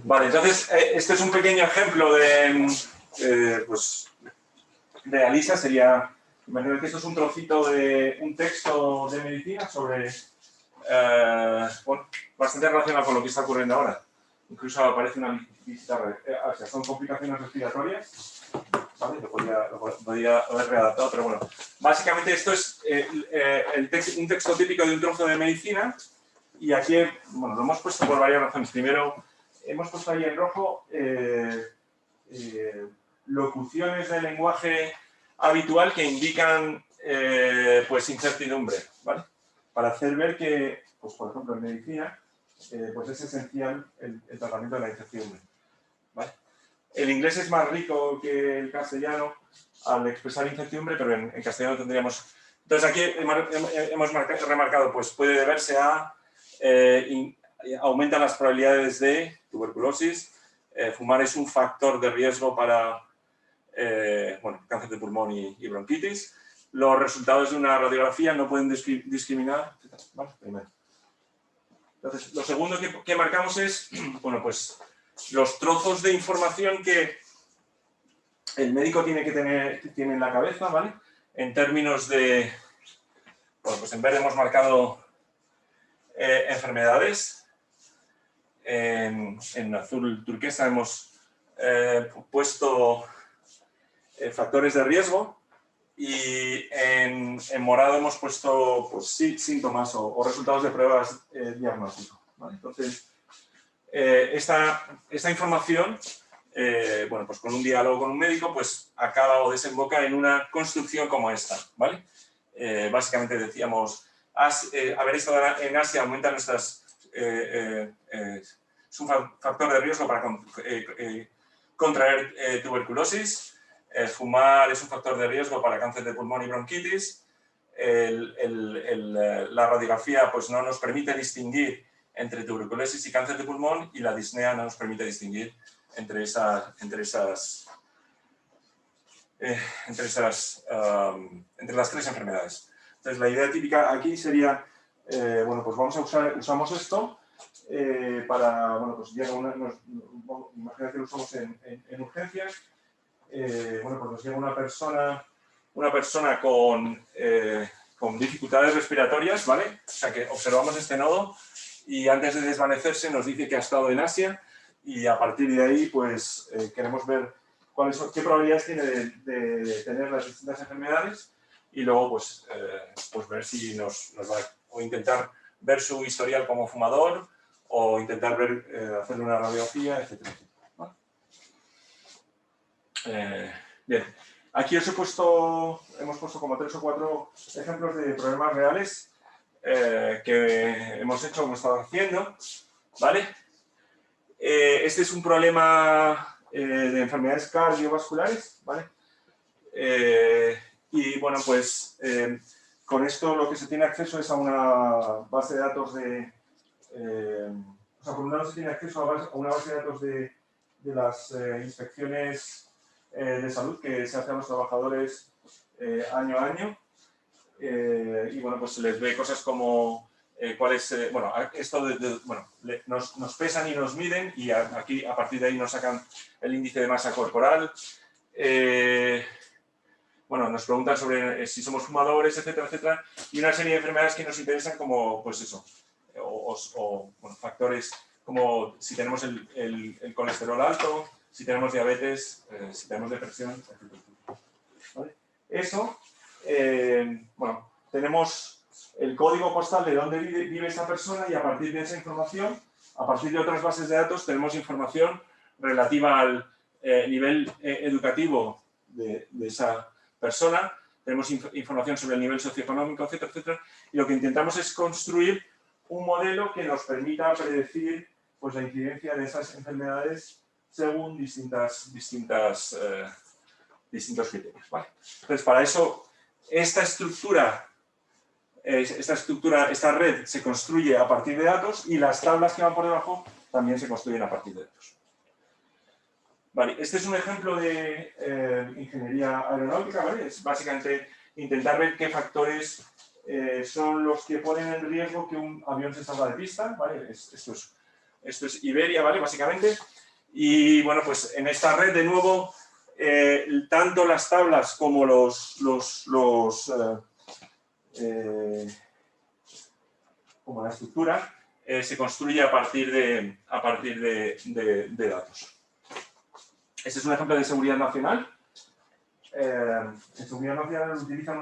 Vale, entonces, este es un pequeño ejemplo pues, de ALISA. Sería, imagínate que esto es un trocito de un texto de medicina sobre, bueno, bastante relacionado con lo que está ocurriendo ahora. Incluso aparece una visita, o sea, son complicaciones respiratorias. ¿Vale? Lo podría haber readaptado, pero bueno. Básicamente esto es un texto típico de un trozo de medicina. Y aquí, bueno, lo hemos puesto por varias razones. Primero, hemos puesto ahí en rojo locuciones del lenguaje habitual que indican pues incertidumbre, ¿vale? Para hacer ver que, pues, por ejemplo, en medicina, pues es esencial el tratamiento de la incertidumbre, ¿vale? El inglés es más rico que el castellano al expresar incertidumbre, pero en castellano tendríamos... Entonces aquí hemos remarcado, pues puede deberse a aumentan las probabilidades de tuberculosis, fumar es un factor de riesgo para bueno, cáncer de pulmón y bronquitis. Los resultados de una radiografía no pueden discriminar. Vale, primero. Entonces, lo segundo que marcamos es, bueno, pues los trozos de información que el médico tiene en la cabeza, ¿vale? En términos de, bueno, pues en verde hemos marcado enfermedades, en azul turquesa hemos puesto factores de riesgo y en morado hemos puesto, pues, sí, síntomas o resultados de pruebas diagnóstico, ¿vale? Entonces, esta información, bueno, pues con un diálogo con un médico, pues acaba o desemboca en una construcción como esta, ¿vale? Básicamente decíamos, haber estado en Asia aumenta nuestras... es un factor de riesgo para contraer tuberculosis. Fumar es un factor de riesgo para cáncer de pulmón y bronquitis. La radiografía, pues, no nos permite distinguir entre tuberculosis y cáncer de pulmón, y la disnea no nos permite distinguir entre las tres enfermedades. Entonces, la idea típica aquí sería, bueno, pues usamos esto para, bueno, pues llega imagínate que lo usamos en urgencias. Bueno, pues nos llega una persona con dificultades respiratorias, ¿vale? O sea, que observamos este nodo y antes de desvanecerse nos dice que ha estado en Asia, y a partir de ahí, pues, queremos ver qué probabilidades tiene de tener las distintas enfermedades, y luego, pues, ver si nos va o intentar ver su historial como fumador, o intentar hacerle una radiografía, etcétera. Bien, aquí hemos puesto como 3 o 4 ejemplos de problemas reales que hemos estado haciendo, ¿vale? Este es un problema de enfermedades cardiovasculares, ¿vale? Y bueno, pues con esto lo que se tiene acceso es a una base de datos de... o sea, por un lado se tiene acceso a una base de datos de las inspecciones de salud que se hace a los trabajadores año a año, y bueno, pues se les ve cosas como bueno, esto bueno, nos pesan y nos miden, y aquí a partir de ahí nos sacan el índice de masa corporal. Bueno, nos preguntan sobre si somos fumadores, etcétera, etcétera, y una serie de enfermedades que nos interesan, como, pues eso, bueno, factores como si tenemos el colesterol alto, si tenemos diabetes, si tenemos depresión, etc. ¿Vale? Eso, bueno, tenemos el código postal de dónde vive esa persona, y a partir de esa información, a partir de otras bases de datos, tenemos información relativa al nivel educativo de esa persona, tenemos información sobre el nivel socioeconómico, etcétera, etcétera, y lo que intentamos es construir un modelo que nos permita predecir, pues, la incidencia de esas enfermedades según distintos criterios, ¿vale? Entonces, para eso, esta red se construye a partir de datos, y las tablas que van por debajo también se construyen a partir de datos. Vale, este es un ejemplo de ingeniería aeronáutica, ¿vale? Es básicamente intentar ver qué factores son los que ponen en riesgo que un avión se salga de pista, ¿vale? Esto es Esto es Iberia, ¿vale? Básicamente. Y bueno, pues en esta red, de nuevo, tanto las tablas como como la estructura se construye a partir de datos. Este es un ejemplo de seguridad nacional. En seguridad nacional utilizan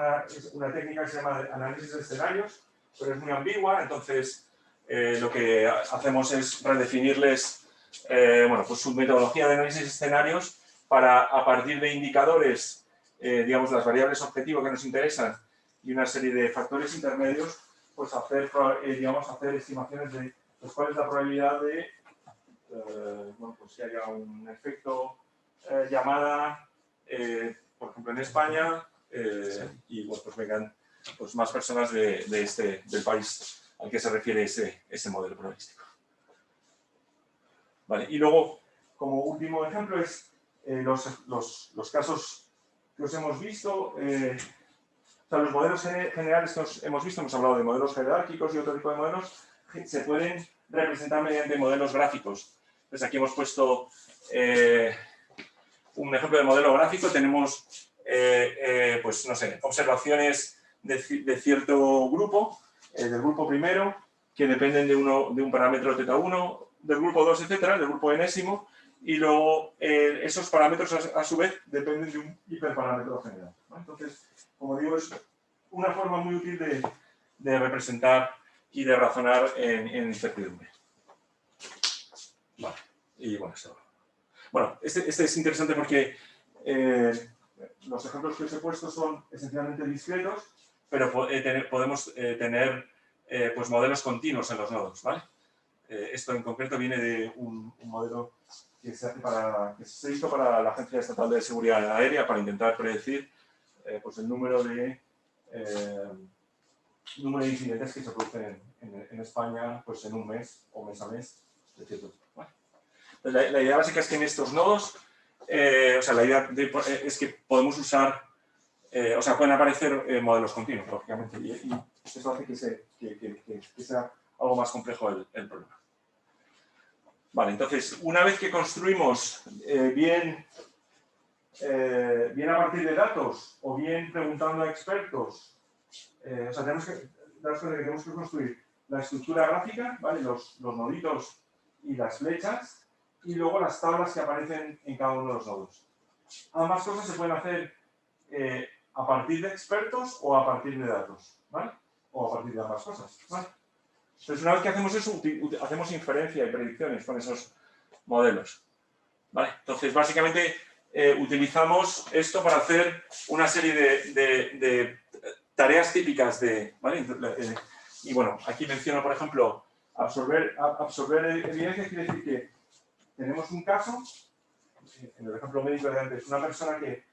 una técnica que se llama análisis de escenarios, pero es muy ambigua, entonces lo que hacemos es redefinirles bueno, pues su metodología de análisis de escenarios para, a partir de indicadores, digamos, las variables objetivo que nos interesan y una serie de factores intermedios, pues hacer estimaciones de pues, cuál es la probabilidad de bueno, pues que haya un efecto llamada, por ejemplo, en España, y bueno, pues vengan pues, más personas del país al que se refiere ese modelo probabilístico. Vale, y luego, como último ejemplo, es los casos que os hemos visto. O sea, los modelos generales que hemos visto, hemos hablado de modelos jerárquicos y otro tipo de modelos, se pueden representar mediante modelos gráficos. Entonces aquí hemos puesto un ejemplo de modelo gráfico. Tenemos, pues no sé, observaciones de cierto grupo, del grupo primero, que dependen de un parámetro θ1, del grupo 2, etcétera, del grupo enésimo, y luego esos parámetros a su vez dependen de un hiperparámetro general, ¿no? Entonces, como digo, es una forma muy útil de representar y de razonar en incertidumbre. Vale, y bueno, esto. Bueno, este es interesante porque los ejemplos que os he puesto son esencialmente discretos, pero podemos tener pues modelos continuos en los nodos, ¿vale? Esto en concreto viene de un modelo que se hizo para la Agencia Estatal de Seguridad Aérea para intentar predecir pues el número de incidentes que se producen en España pues en un mes o mes a mes de cierto tipo. ¿Vale? Entonces, la idea básica es que en estos nodos, o sea, la idea es que podemos usar, o sea, pueden aparecer modelos continuos, lógicamente, y eso hace que sea algo más complejo el problema. Vale, entonces, una vez que construimos bien a partir de datos o bien preguntando a expertos, o sea, tenemos que darnos cuenta que tenemos que construir la estructura gráfica, ¿vale? Los noditos y las flechas, y luego las tablas que aparecen en cada uno de los nodos. Ambas cosas se pueden hacer a partir de expertos o a partir de datos, ¿vale? O a partir de ambas cosas, ¿vale? Entonces, una vez que hacemos eso, hacemos inferencia y predicciones con esos modelos, ¿vale? Entonces, básicamente, utilizamos esto para hacer una serie de tareas típicas ¿vale? Y bueno, aquí menciono, por ejemplo, absorber evidencia quiere decir que tenemos un caso, en el ejemplo médico de antes, una persona que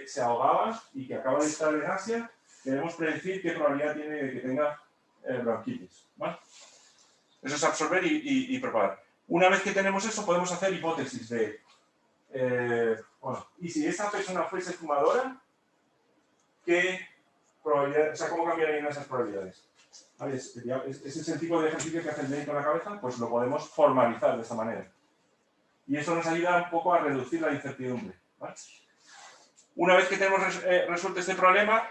se ahogaba y que acaba de estar en Asia, queremos predecir qué probabilidad tiene de que tenga bronquitis, ¿vale? Eso es absorber y propagar. Una vez que tenemos eso, podemos hacer hipótesis de, bueno, y si esa persona fuese fumadora, ¿qué probabilidad, o sea, cómo cambiarían esas probabilidades? ¿Vale? Ese es el tipo de ejercicio que hace el médico en la cabeza, pues lo podemos formalizar de esta manera. Y eso nos ayuda un poco a reducir la incertidumbre, ¿vale? Una vez que tenemos resuelto este problema,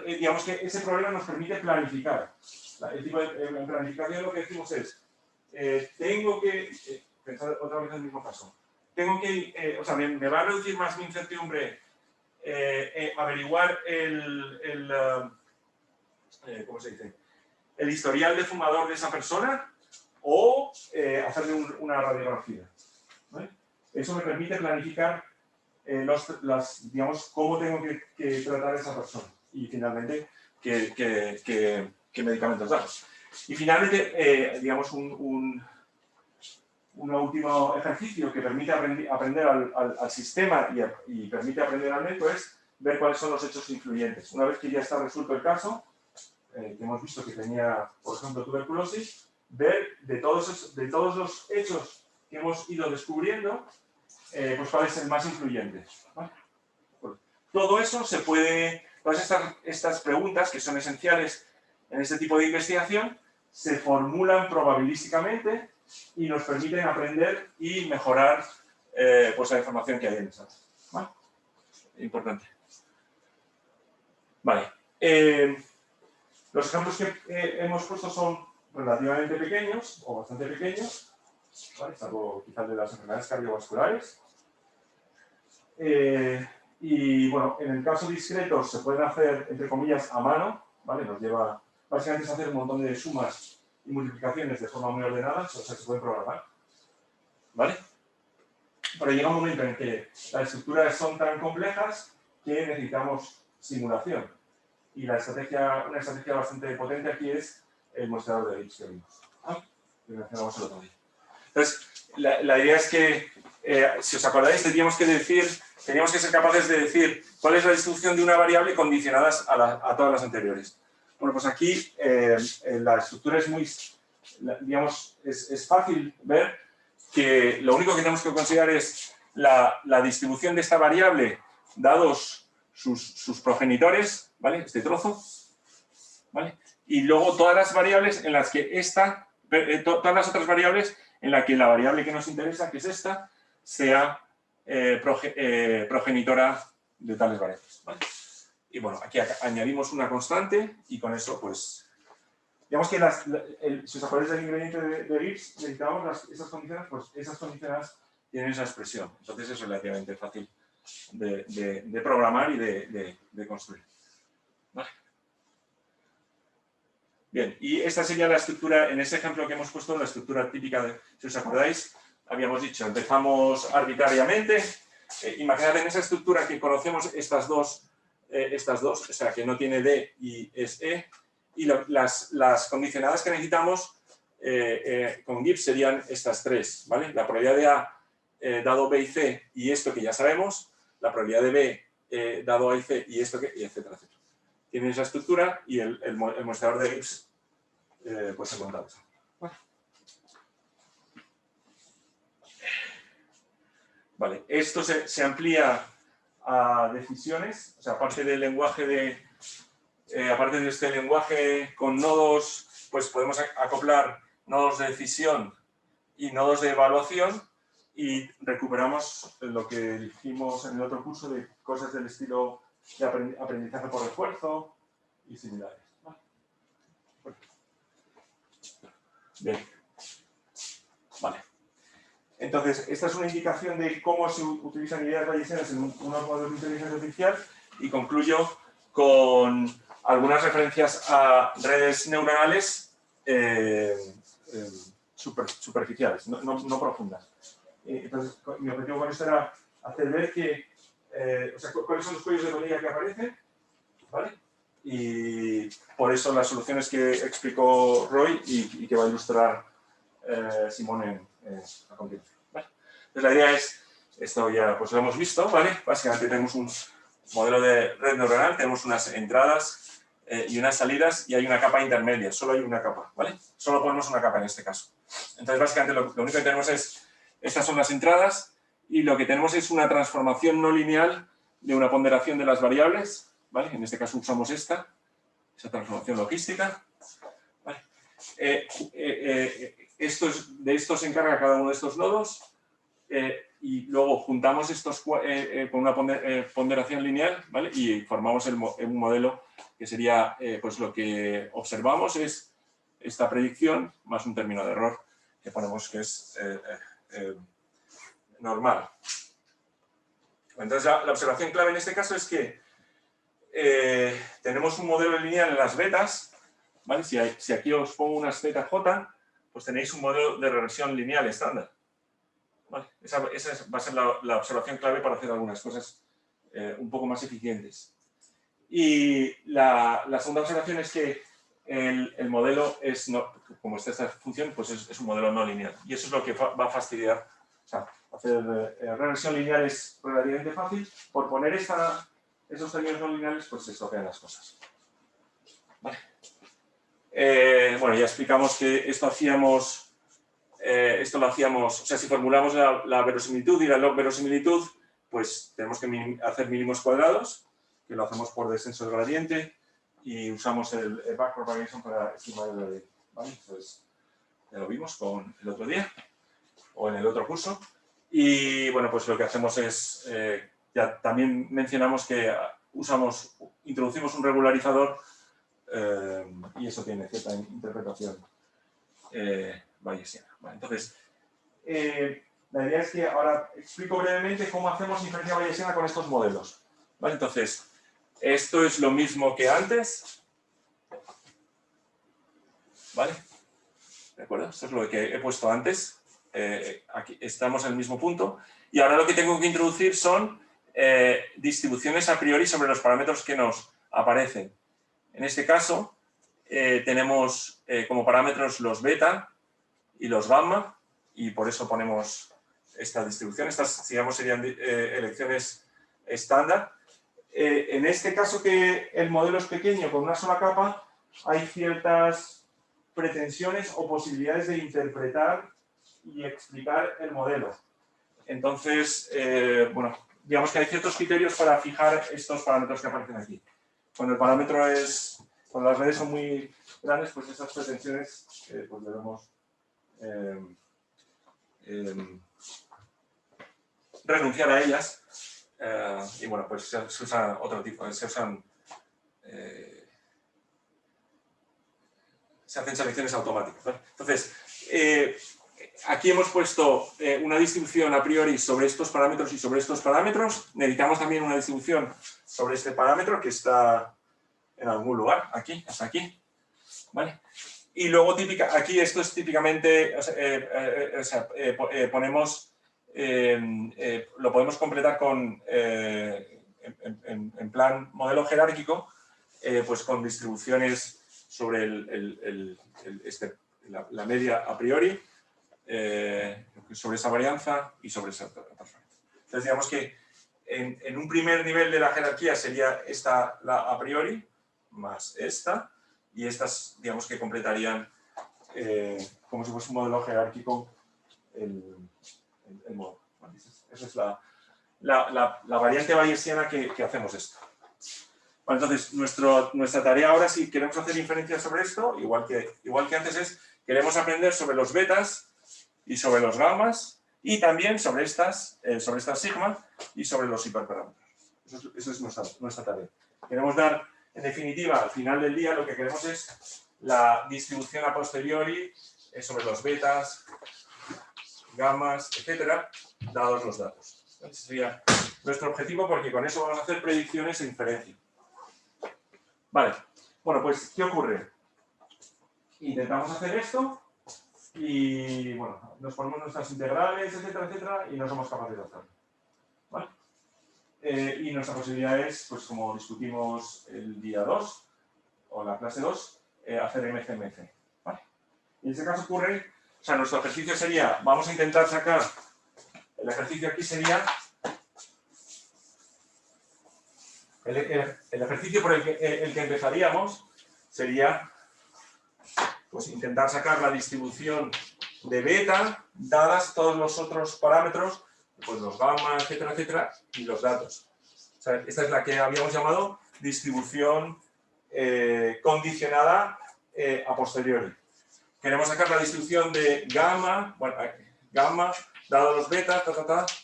digamos que ese problema nos permite planificar. El tipo de planificación lo que decimos es, tengo que, pensar otra vez en el mismo caso, tengo que, o sea, me va a reducir más mi incertidumbre averiguar ¿cómo se dice? El historial de fumador de esa persona o hacerle una radiografía, ¿vale? Eso me permite planificar digamos, cómo tengo que tratar a esa persona y finalmente qué medicamentos dar. Y finalmente, digamos, un último ejercicio que permite aprender al sistema y permite aprender al médico es ver cuáles son los hechos influyentes. Una vez que ya está resuelto el caso, que hemos visto que tenía, por ejemplo, tuberculosis, ver de todos los hechos que hemos ido descubriendo, pues cuál es el más influyente, ¿vale? Pues, todo eso se puede, todas estas preguntas que son esenciales en este tipo de investigación, se formulan probabilísticamente y nos permiten aprender y mejorar pues la información que hay en esa. ¿Vale? Importante. Vale. Los ejemplos que hemos puesto son relativamente pequeños o bastante pequeños, ¿vale? Salvo quizás de las enfermedades cardiovasculares. Y bueno, en el caso discreto se pueden hacer, entre comillas, a mano, ¿vale? Nos lleva, básicamente es hacer un montón de sumas y multiplicaciones de forma muy ordenada, o sea, se pueden programar, ¿vale? Pero llega un momento en que las estructuras son tan complejas que necesitamos simulación. Y una estrategia bastante potente aquí es el muestrador de bits que vimos, que mencionamos el otro día. Entonces, la idea es que, si os acordáis, teníamos que ser capaces de decir cuál es la distribución de una variable condicionadas a todas las anteriores. Bueno, pues aquí la estructura es muy, digamos, es fácil ver que lo único que tenemos que considerar es la distribución de esta variable dados sus progenitores, ¿vale? Este trozo, ¿vale? Y luego todas las variables en las que todas las otras variables en las que la variable que nos interesa, que es esta, sea progenitora de tales variables, ¿vale? Y bueno, aquí añadimos una constante y con eso, pues, digamos que si os acordáis del ingrediente de Gibbs, necesitábamos esas condiciones, pues esas condiciones tienen esa expresión. Entonces es relativamente fácil de programar y de construir. ¿Vale? Bien, y esta sería la estructura, en ese ejemplo que hemos puesto, la estructura típica, si os acordáis, habíamos dicho, empezamos arbitrariamente, imaginad en esa estructura que conocemos estas dos, o sea, que no tiene D y es E, y las condicionadas que necesitamos con Gibbs serían estas tres, ¿vale? La probabilidad de A dado B y C y esto que ya sabemos, la probabilidad de B dado A y C y esto que, y etcétera, etcétera. Tiene esa estructura y el muestrador de Gibbs pues se monta eso. Vale, esto se amplía a decisiones, o sea, aparte del lenguaje aparte de este lenguaje con nodos, pues podemos acoplar nodos de decisión y nodos de evaluación y recuperamos lo que dijimos en el otro curso de cosas del estilo de aprendizaje por refuerzo y similares. Bien. Vale. Entonces, esta es una indicación de cómo se utilizan ideas bayesianas en unos modelos de inteligencia artificial y concluyo con algunas referencias a redes neuronales superficiales, no profundas. Entonces, mi objetivo con esto era hacer ver que, o sea, cuáles son los cuellos de botella que aparecen, ¿vale? Y por eso las soluciones que explicó Roy y que va a ilustrar Simón a continuación, ¿vale? Entonces la idea es, esto ya pues lo hemos visto, ¿vale? Básicamente tenemos un modelo de red neuronal, tenemos unas entradas y unas salidas y hay una capa intermedia, solo hay una capa, ¿vale? Solo ponemos una capa en este caso. Entonces básicamente lo único que tenemos es, estas son las entradas y lo que tenemos es una transformación no lineal de una ponderación de las variables, ¿vale? En este caso usamos esa transformación logística, ¿vale? De esto se encarga cada uno de estos nodos y luego juntamos estos con una ponderación lineal, ¿vale? Y formamos un modelo que sería, pues lo que observamos es esta predicción más un término de error que ponemos que es normal. Entonces la observación clave en este caso es que tenemos un modelo lineal en las betas, ¿vale? Si aquí os pongo unas ZJ, pues tenéis un modelo de regresión lineal estándar. ¿Vale? Esa va a ser la observación clave para hacer algunas cosas un poco más eficientes. Y la segunda observación es que el modelo es, como está esta función, pues es un modelo no lineal. Y eso es lo que va a fastidiar. O sea, hacer regresión lineal es relativamente fácil. Por poner esos términos no lineales, pues se estropean las cosas. Vale. Bueno, ya explicamos que esto lo hacíamos, o sea, si formulamos la verosimilitud y la log verosimilitud, pues tenemos que hacer mínimos cuadrados, que lo hacemos por descenso del gradiente, y usamos el backpropagation para estimar el ¿vale? Entonces, ya lo vimos con el otro día o en el otro curso. Y bueno, pues lo que hacemos es, ya también mencionamos que introducimos un regularizador y eso tiene cierta interpretación bayesiana. Vale, entonces, la idea es que ahora explico brevemente cómo hacemos inferencia bayesiana con estos modelos. ¿Vale? Entonces, esto es lo mismo que antes. ¿Vale? ¿De acuerdo? Esto es lo que he puesto antes. Aquí estamos en el mismo punto. Y ahora lo que tengo que introducir son distribuciones a priori sobre los parámetros que nos aparecen. En este caso, tenemos como parámetros los beta y los gamma, y por eso ponemos esta distribución. Estas, digamos, serían elecciones estándar. En este caso que el modelo es pequeño, con una sola capa, hay ciertas pretensiones o posibilidades de interpretar y explicar el modelo. Entonces, bueno, digamos que hay ciertos criterios para fijar estos parámetros que aparecen aquí. Cuando las redes son muy grandes, pues esas pretensiones pues debemos renunciar a ellas. Y bueno, pues se usan otro tipo, se hacen selecciones automáticas, ¿vale? Entonces, aquí hemos puesto una distribución a priori sobre estos parámetros y sobre estos parámetros. Necesitamos también una distribución sobre este parámetro que está en algún lugar, aquí, hasta aquí, ¿vale? Y luego aquí esto es típicamente, ponemos, lo podemos completar con, en plan modelo jerárquico, pues con distribuciones sobre la media a priori, sobre esa varianza y sobre esa transferencia. Entonces, digamos que en un primer nivel de la jerarquía sería esta, la a priori, más esta, y estas, digamos que completarían, como si fuese un modelo jerárquico, el modo. Esa es la variante bayesiana que hacemos esto. Bueno, entonces, nuestra tarea ahora, si queremos hacer inferencias sobre esto, igual que antes, queremos aprender sobre los betas y sobre los gammas, y también sobre estas sigma y sobre los hiperparámetros. Eso es nuestra tarea. Queremos dar, en definitiva, al final del día, lo que queremos es la distribución a posteriori sobre los betas, gammas, etcétera, dados los datos. Ese sería nuestro objetivo, porque con eso vamos a hacer predicciones e inferencia. Vale, bueno, pues, ¿qué ocurre? Intentamos hacer esto y, bueno, nos ponemos nuestras integrales, etcétera, etcétera, y no somos capaces de hacerlo. ¿Vale? Y nuestra posibilidad es, pues como discutimos el día 2, o la clase 2, hacer MCMC. ¿Vale? Y en ese caso ocurre, o sea, nuestro ejercicio sería, vamos a intentar sacar, el ejercicio aquí sería, el ejercicio por el que empezaríamos sería, pues intentar sacar la distribución de beta, dadas todos los otros parámetros, pues los gamma, etcétera, etcétera, y los datos. O sea, esta es la que habíamos llamado distribución condicionada a posteriori. Queremos sacar la distribución de gamma, bueno, gamma, dado los beta,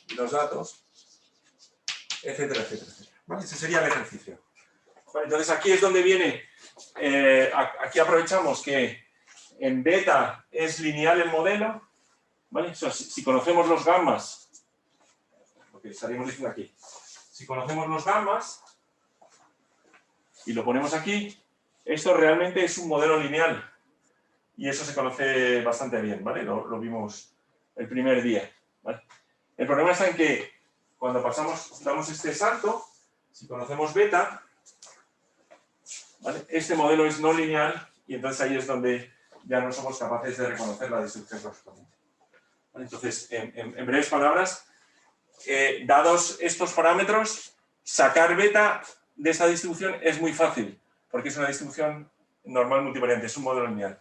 y los datos, etcétera, etcétera, etcétera. ¿Vale? Ese sería el ejercicio. Vale, entonces aquí es donde viene, aquí aprovechamos que en beta es lineal el modelo, ¿vale? O sea, si conocemos los gammas, lo que estaríamos diciendo aquí, si conocemos los gammas y lo ponemos aquí, esto realmente es un modelo lineal y eso se conoce bastante bien, ¿vale? Lo vimos el primer día, ¿vale? El problema está en que cuando damos este salto, si conocemos beta, ¿vale? Este modelo es no lineal y entonces ahí es donde ya no somos capaces de reconocer la distribución correspondiente. ¿Vale? Entonces, en breves palabras, dados estos parámetros, sacar beta de esta distribución es muy fácil, porque es una distribución normal multivariante, es un modelo lineal.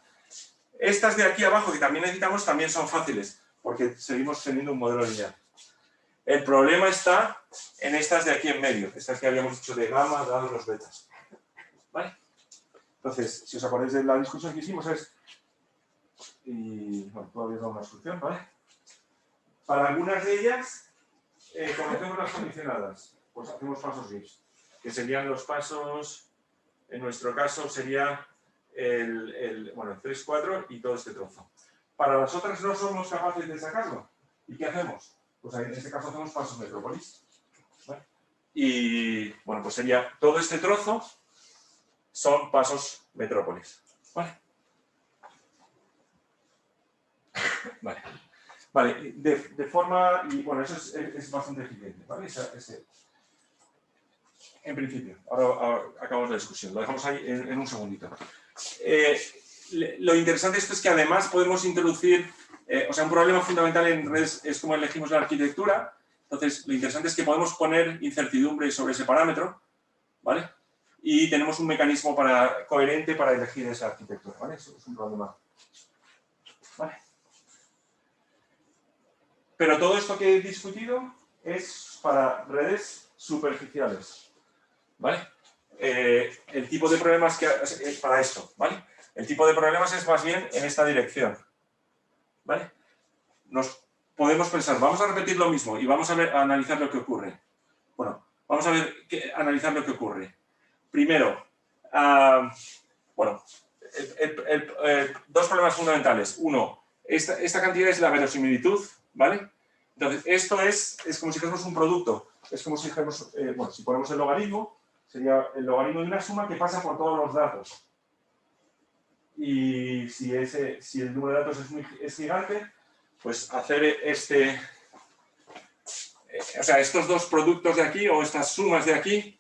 Estas de aquí abajo, que también necesitamos, también son fáciles, porque seguimos teniendo un modelo lineal. El problema está en estas de aquí en medio, estas que habíamos dicho de gamma, dados los betas. ¿Vale? Entonces, si os acordáis de la discusión que hicimos, es y bueno, todavía da una solución, ¿vale? Para algunas de ellas, conocemos las condicionadas, pues hacemos pasos GIFs, que serían los pasos, en nuestro caso sería el 3, 4 y todo este trozo. Para las otras no somos capaces de sacarlo. ¿Y qué hacemos? Pues en este caso hacemos pasos metrópolis. ¿Vale? Y bueno, pues sería todo este trozo son pasos metrópolis. ¿Vale? Vale. Vale, de forma, y bueno, eso es bastante eficiente, ¿vale? En principio, ahora acabamos la discusión, lo dejamos ahí en un segundito. Lo interesante de esto es que además podemos introducir, o sea, un problema fundamental en redes es cómo elegimos la arquitectura. Entonces, lo interesante es que podemos poner incertidumbre sobre ese parámetro, ¿vale? Y tenemos un mecanismo coherente para elegir esa arquitectura, ¿vale? Eso es un problema. ¿Vale? Pero todo esto que he discutido es para redes superficiales, ¿vale? El tipo de problemas que es para esto, ¿vale? El tipo de problemas es más bien en esta dirección, ¿vale? Nos podemos pensar, vamos a repetir lo mismo y vamos a analizar lo que ocurre. Bueno, vamos a analizar lo que ocurre. Primero, bueno, dos problemas fundamentales. Uno, esta cantidad es la verosimilitud, ¿vale? Entonces, esto es como si fuéramos un producto. Es como si dijéramos, bueno, si ponemos el logaritmo, sería el logaritmo de una suma que pasa por todos los datos. Y si el número de datos es gigante, pues hacer o sea, estos dos productos de aquí o estas sumas de aquí,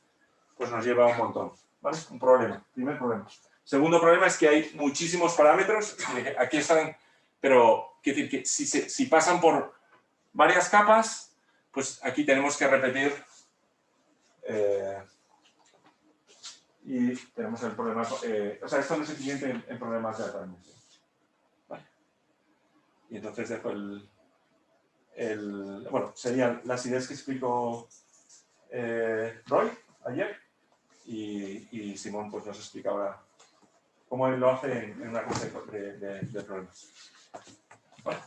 pues nos lleva un montón, ¿vale? Un problema, primer problema. Segundo problema es que hay muchísimos parámetros, aquí están, pero quiero decir que si pasan por varias capas, pues aquí tenemos que repetir y tenemos el problema, o sea, esto no es eficiente en problemas de alta dimensión. Vale. Y entonces dejo bueno, serían las ideas que explicó Roy ayer y Simón pues nos explica ahora cómo él lo hace en una cosa de problemas. Vale.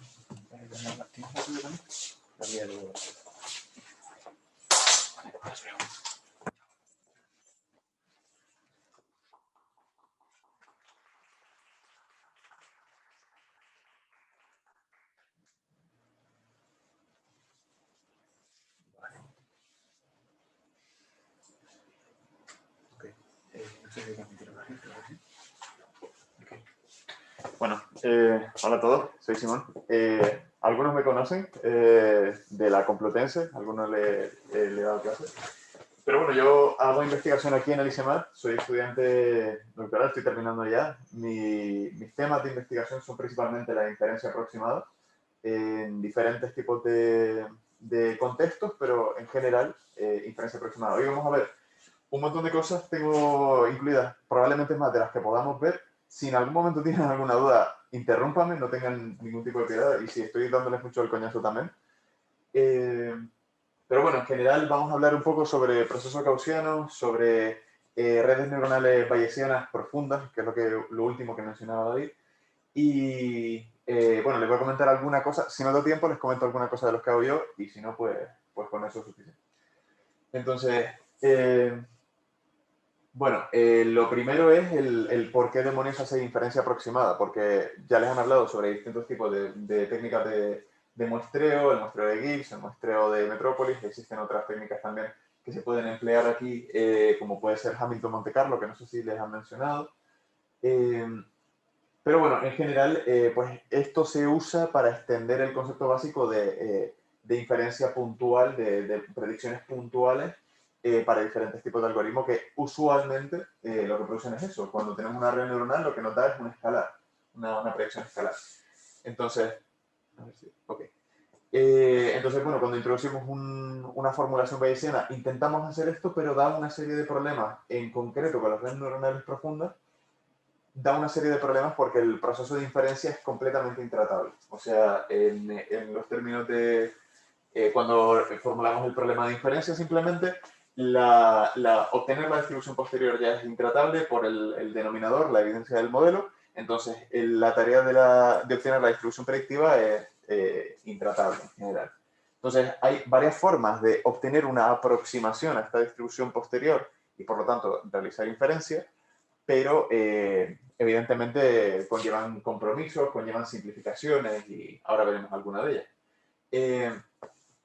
Bueno, hola a todos, soy Simón. Algunos me conocen de la Complutense, algunos le he dado clases. Pero bueno, yo hago investigación aquí en el ICEMAT, soy estudiante doctoral, estoy terminando ya. Mis temas de investigación son principalmente la inferencia aproximada en diferentes tipos de contextos, pero en general inferencia aproximada. Hoy vamos a ver un montón de cosas, tengo incluidas probablemente más de las que podamos ver. Si en algún momento tienen alguna duda, interrúmpame, no tengan ningún tipo de piedad, y si estoy dándoles mucho el coñazo también. Pero bueno, en general vamos a hablar un poco sobre procesos gaussianos, sobre redes neuronales bayesianas profundas, que es lo último que mencionaba David. Y bueno, les voy a comentar alguna cosa. Si no doy tiempo, les comento alguna cosa de los que hago yo, y si no, pues con eso es suficiente. Entonces, bueno, lo primero es el por qué demonios hace inferencia aproximada, porque ya les han hablado sobre distintos tipos de técnicas de muestreo, el muestreo de Gibbs, el muestreo de Metrópolis. Existen otras técnicas también que se pueden emplear aquí, como puede ser Hamilton-Monte Carlo, que no sé si les han mencionado. Pero bueno, en general, pues esto se usa para extender el concepto básico de inferencia puntual, de predicciones puntuales, para diferentes tipos de algoritmos que usualmente lo que producen es eso. Cuando tenemos una red neuronal, lo que nos da es una escalar, una predicción escalar. Entonces, a ver si, ok. Entonces, bueno, cuando introducimos una formulación bayesiana, intentamos hacer esto, pero da una serie de problemas, en concreto con las redes neuronales profundas, da una serie de problemas porque el proceso de inferencia es completamente intratable. O sea, en los términos de cuando formulamos el problema de inferencia, simplemente obtener la distribución posterior ya es intratable por el denominador, la evidencia del modelo, Entonces, la tarea de obtener la distribución predictiva es intratable en general. Entonces, hay varias formas de obtener una aproximación a esta distribución posterior y, por lo tanto, realizar inferencia, pero evidentemente conllevan compromisos, conllevan simplificaciones y ahora veremos alguna de ellas.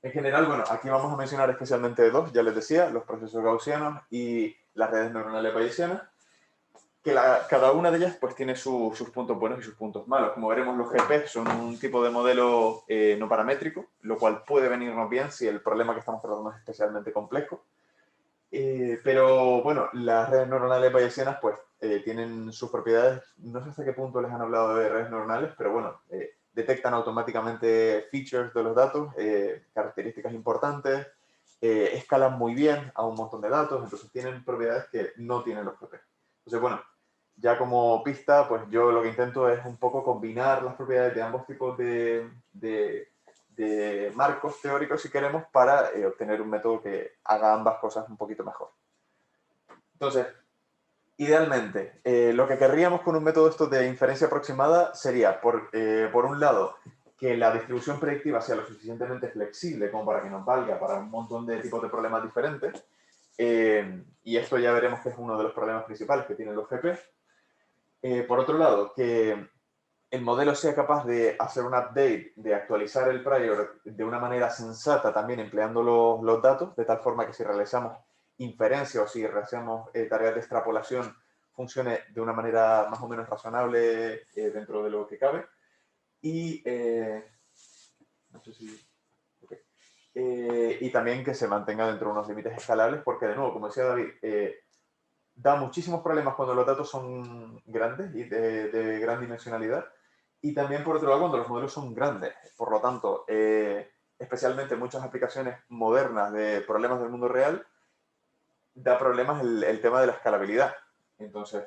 En general, bueno, aquí vamos a mencionar especialmente dos, ya les decía, los procesos gaussianos y las redes neuronales bayesianas, que cada una de ellas pues tiene sus puntos buenos y sus puntos malos. Como veremos, los GP son un tipo de modelo no paramétrico, lo cual puede venirnos bien si el problema que estamos tratando es especialmente complejo. Pero bueno, las redes neuronales bayesianas pues tienen sus propiedades, no sé hasta qué punto les han hablado de redes neuronales, pero bueno, detectan automáticamente features de los datos, características importantes, escalan muy bien a un montón de datos, entonces tienen propiedades que no tienen los GP. Entonces, bueno, ya como pista, pues yo lo que intento es un poco combinar las propiedades de ambos tipos de marcos teóricos, si queremos, para obtener un método que haga ambas cosas un poquito mejor. Entonces, idealmente, lo que querríamos con un método esto de inferencia aproximada sería, por un lado, que la distribución predictiva sea lo suficientemente flexible como para que nos valga para un montón de tipos de problemas diferentes. Y esto ya veremos que es uno de los problemas principales que tienen los GP. Por otro lado, que el modelo sea capaz de hacer un update, de actualizar el prior de una manera sensata, también empleando los datos, de tal forma que si realizamos inferencia o si realizamos tareas de extrapolación, funcione de una manera más o menos razonable dentro de lo que cabe. Y, no sé si... Okay. Y también que se mantenga dentro de unos límites escalables, porque de nuevo, como decía David, da muchísimos problemas cuando los datos son grandes y de gran dimensionalidad. Y también, por otro lado, cuando los modelos son grandes. Por lo tanto, especialmente en muchas aplicaciones modernas de problemas del mundo real, da problemas el tema de la escalabilidad. Entonces,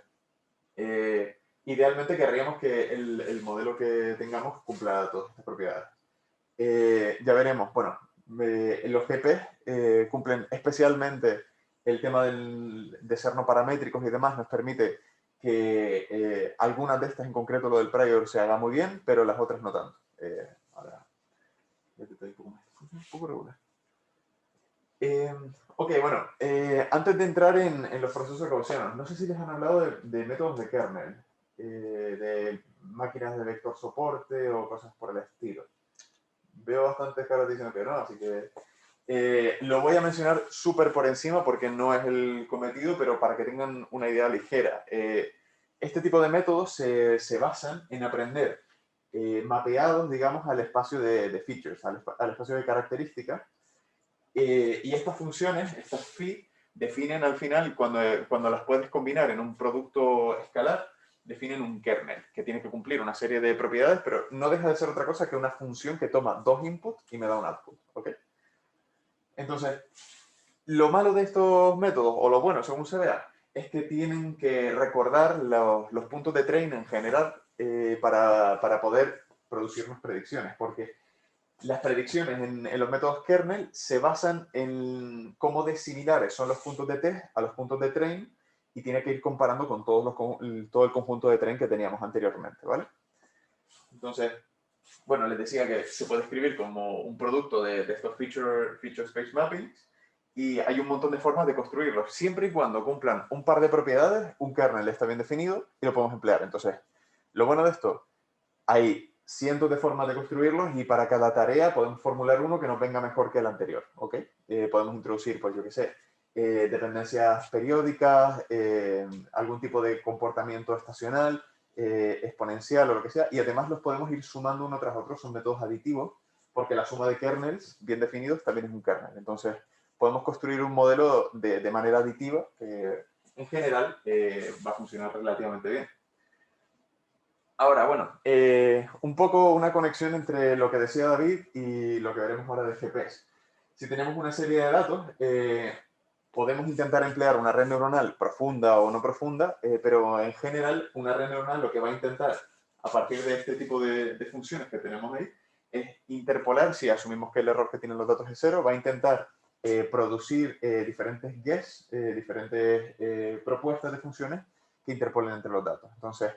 idealmente querríamos que el modelo que tengamos cumpla todas estas propiedades. Ya veremos. Bueno, los GP cumplen especialmente el tema de ser no paramétricos y demás, nos permite que algunas de estas, en concreto lo del prior, se haga muy bien, pero las otras no tanto. Ahora, ya te doy un poco regular. Ok, bueno, antes de entrar en los procesos gaussianos, no sé si les han hablado de métodos de kernel, de máquinas de vector soporte o cosas por el estilo. Veo bastantes caras diciendo que no, así que lo voy a mencionar súper por encima porque no es el cometido, pero para que tengan una idea ligera. Este tipo de métodos se basan en aprender mapeados, digamos, al espacio de features, al espacio de características. Y estas funciones, estas phi, definen al final, cuando las puedes combinar en un producto escalar, definen un kernel que tiene que cumplir una serie de propiedades, pero no deja de ser otra cosa que una función que toma dos inputs y me da un output. ¿Okay? Entonces, lo malo de estos métodos, o lo bueno según se vea, es que tienen que recordar los puntos de train en general para poder producirnos predicciones, porque las predicciones en los métodos kernel se basan en cómo de similares son los puntos de test a los puntos de train y tiene que ir comparando con todo el conjunto de train que teníamos anteriormente, ¿vale? Entonces, bueno, les decía que se puede escribir como un producto de estos feature space mappings y hay un montón de formas de construirlos, siempre y cuando cumplan un par de propiedades, un kernel está bien definido y lo podemos emplear. Entonces, lo bueno de esto, hay cientos de formas de construirlos y para cada tarea podemos formular uno que nos venga mejor que el anterior, ¿ok? Podemos introducir, pues yo qué sé, dependencias periódicas, algún tipo de comportamiento estacional, exponencial o lo que sea, y además los podemos ir sumando uno tras otro, son métodos aditivos, porque la suma de kernels bien definidos también es un kernel. Entonces, podemos construir un modelo de manera aditiva que en general va a funcionar relativamente bien. Ahora, bueno, un poco una conexión entre lo que decía David y lo que veremos ahora de GPS. Si tenemos una serie de datos, podemos intentar emplear una red neuronal profunda o no profunda, pero en general una red neuronal lo que va a intentar, a partir de este tipo de funciones que tenemos ahí, es interpolar, si asumimos que el error que tienen los datos es cero, va a intentar producir diferentes guess, diferentes propuestas de funciones que interpolen entre los datos. Entonces,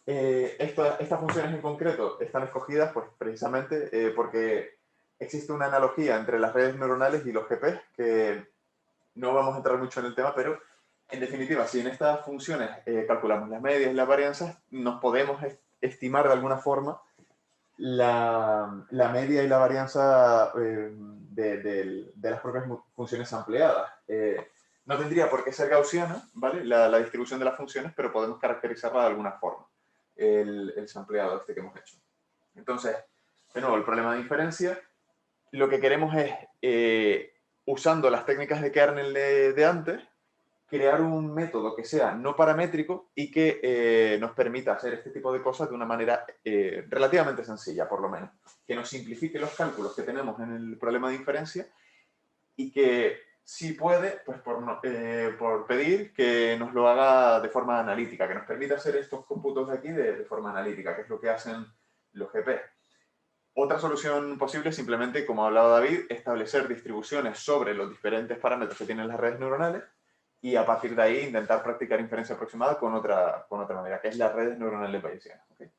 Estas funciones en concreto están escogidas pues, precisamente porque existe una analogía entre las redes neuronales y los GPs, que no vamos a entrar mucho en el tema, pero en definitiva, si en estas funciones calculamos las medias y las varianzas, nos podemos estimar de alguna forma la media y la varianza de las propias funciones ampliadas. No tendría por qué ser gaussiana, ¿vale? La distribución de las funciones, pero podemos caracterizarla de alguna forma, el sampleado este que hemos hecho. Entonces, de nuevo, el problema de inferencia, lo que queremos es, usando las técnicas de kernel de antes, crear un método que sea no paramétrico y que nos permita hacer este tipo de cosas de una manera relativamente sencilla, por lo menos. Que nos simplifique los cálculos que tenemos en el problema de inferencia y que, si puede, pues por pedir que nos lo haga de forma analítica, que nos permita hacer estos cómputos de aquí de forma analítica, que es lo que hacen los GP. Otra solución posible es simplemente, como ha hablado David, establecer distribuciones sobre los diferentes parámetros que tienen las redes neuronales y a partir de ahí intentar practicar inferencia aproximada con otra manera, que es las redes neuronales bayesianas. ¿Okay?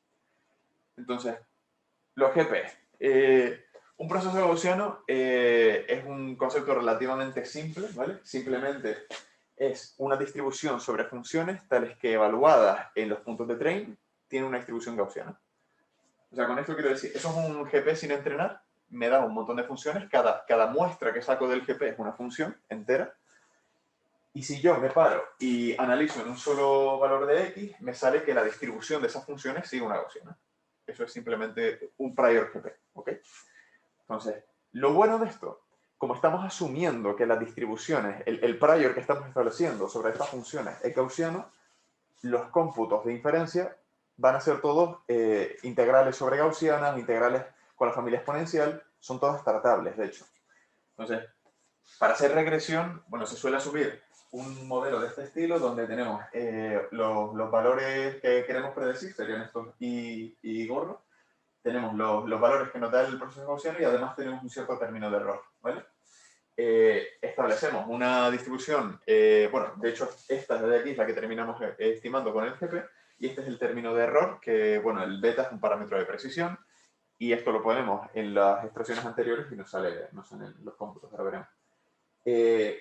Entonces, los GP. Un proceso gaussiano es un concepto relativamente simple, ¿vale? Simplemente es una distribución sobre funciones tales que evaluadas en los puntos de train tiene una distribución gaussiana. O sea, con esto quiero decir, eso es un GP sin entrenar, me da un montón de funciones, cada muestra que saco del GP es una función entera, y si yo me paro y analizo en un solo valor de X, me sale que la distribución de esas funciones sigue una gaussiana. Eso es simplemente un prior GP, ¿ok? Entonces, lo bueno de esto, como estamos asumiendo que las distribuciones, el prior que estamos estableciendo sobre estas funciones es gaussiano, los cómputos de inferencia van a ser todos integrales sobre gaussianas, integrales con la familia exponencial, son todas tratables, de hecho. Entonces, para hacer regresión, bueno, se suele asumir un modelo de este estilo donde tenemos los valores que queremos predecir, serían estos y gorro, tenemos los valores que nos da el proceso gaussiano y además tenemos un cierto término de error, ¿vale? Establecemos una distribución, bueno, de hecho esta de aquí es la que terminamos estimando con el GP, y este es el término de error, que bueno, el beta es un parámetro de precisión, y esto lo ponemos en las expresiones anteriores y nos salen los cómputos, ahora veremos.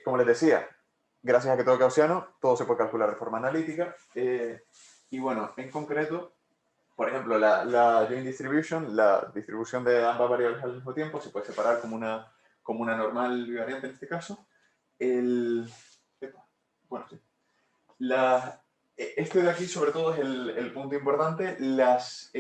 Como les decía, gracias a que todo es gaussiano, todo se puede calcular de forma analítica, y bueno, en concreto, por ejemplo, la joint distribution, la distribución de ambas variables al mismo tiempo, se puede separar como una normal bivariante en este caso. Bueno, sí. Este de aquí, sobre todo, es el punto importante. Las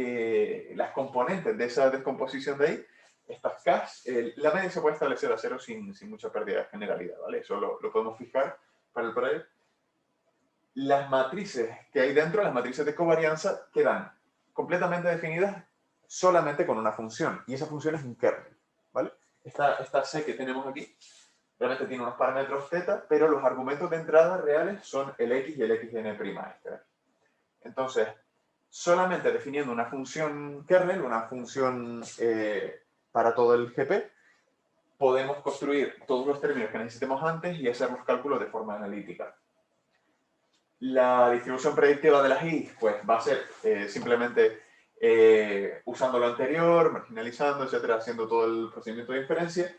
componentes de esa descomposición de ahí, estas Ks, la media se puede establecer a cero sin mucha pérdida de generalidad, ¿vale? Eso lo podemos fijar para el prior. Las matrices que hay dentro, las matrices de covarianza, quedan completamente definidas solamente con una función, y esa función es un kernel, ¿vale? Esta C que tenemos aquí realmente tiene unos parámetros θ, pero los argumentos de entrada reales son el x y el xn'. Entonces, solamente definiendo una función kernel, una función para todo el GP, podemos construir todos los términos que necesitemos antes y hacer los cálculos de forma analítica. La distribución predictiva de las i, pues va a ser simplemente usando lo anterior, marginalizando, etcétera, haciendo todo el procedimiento de inferencia,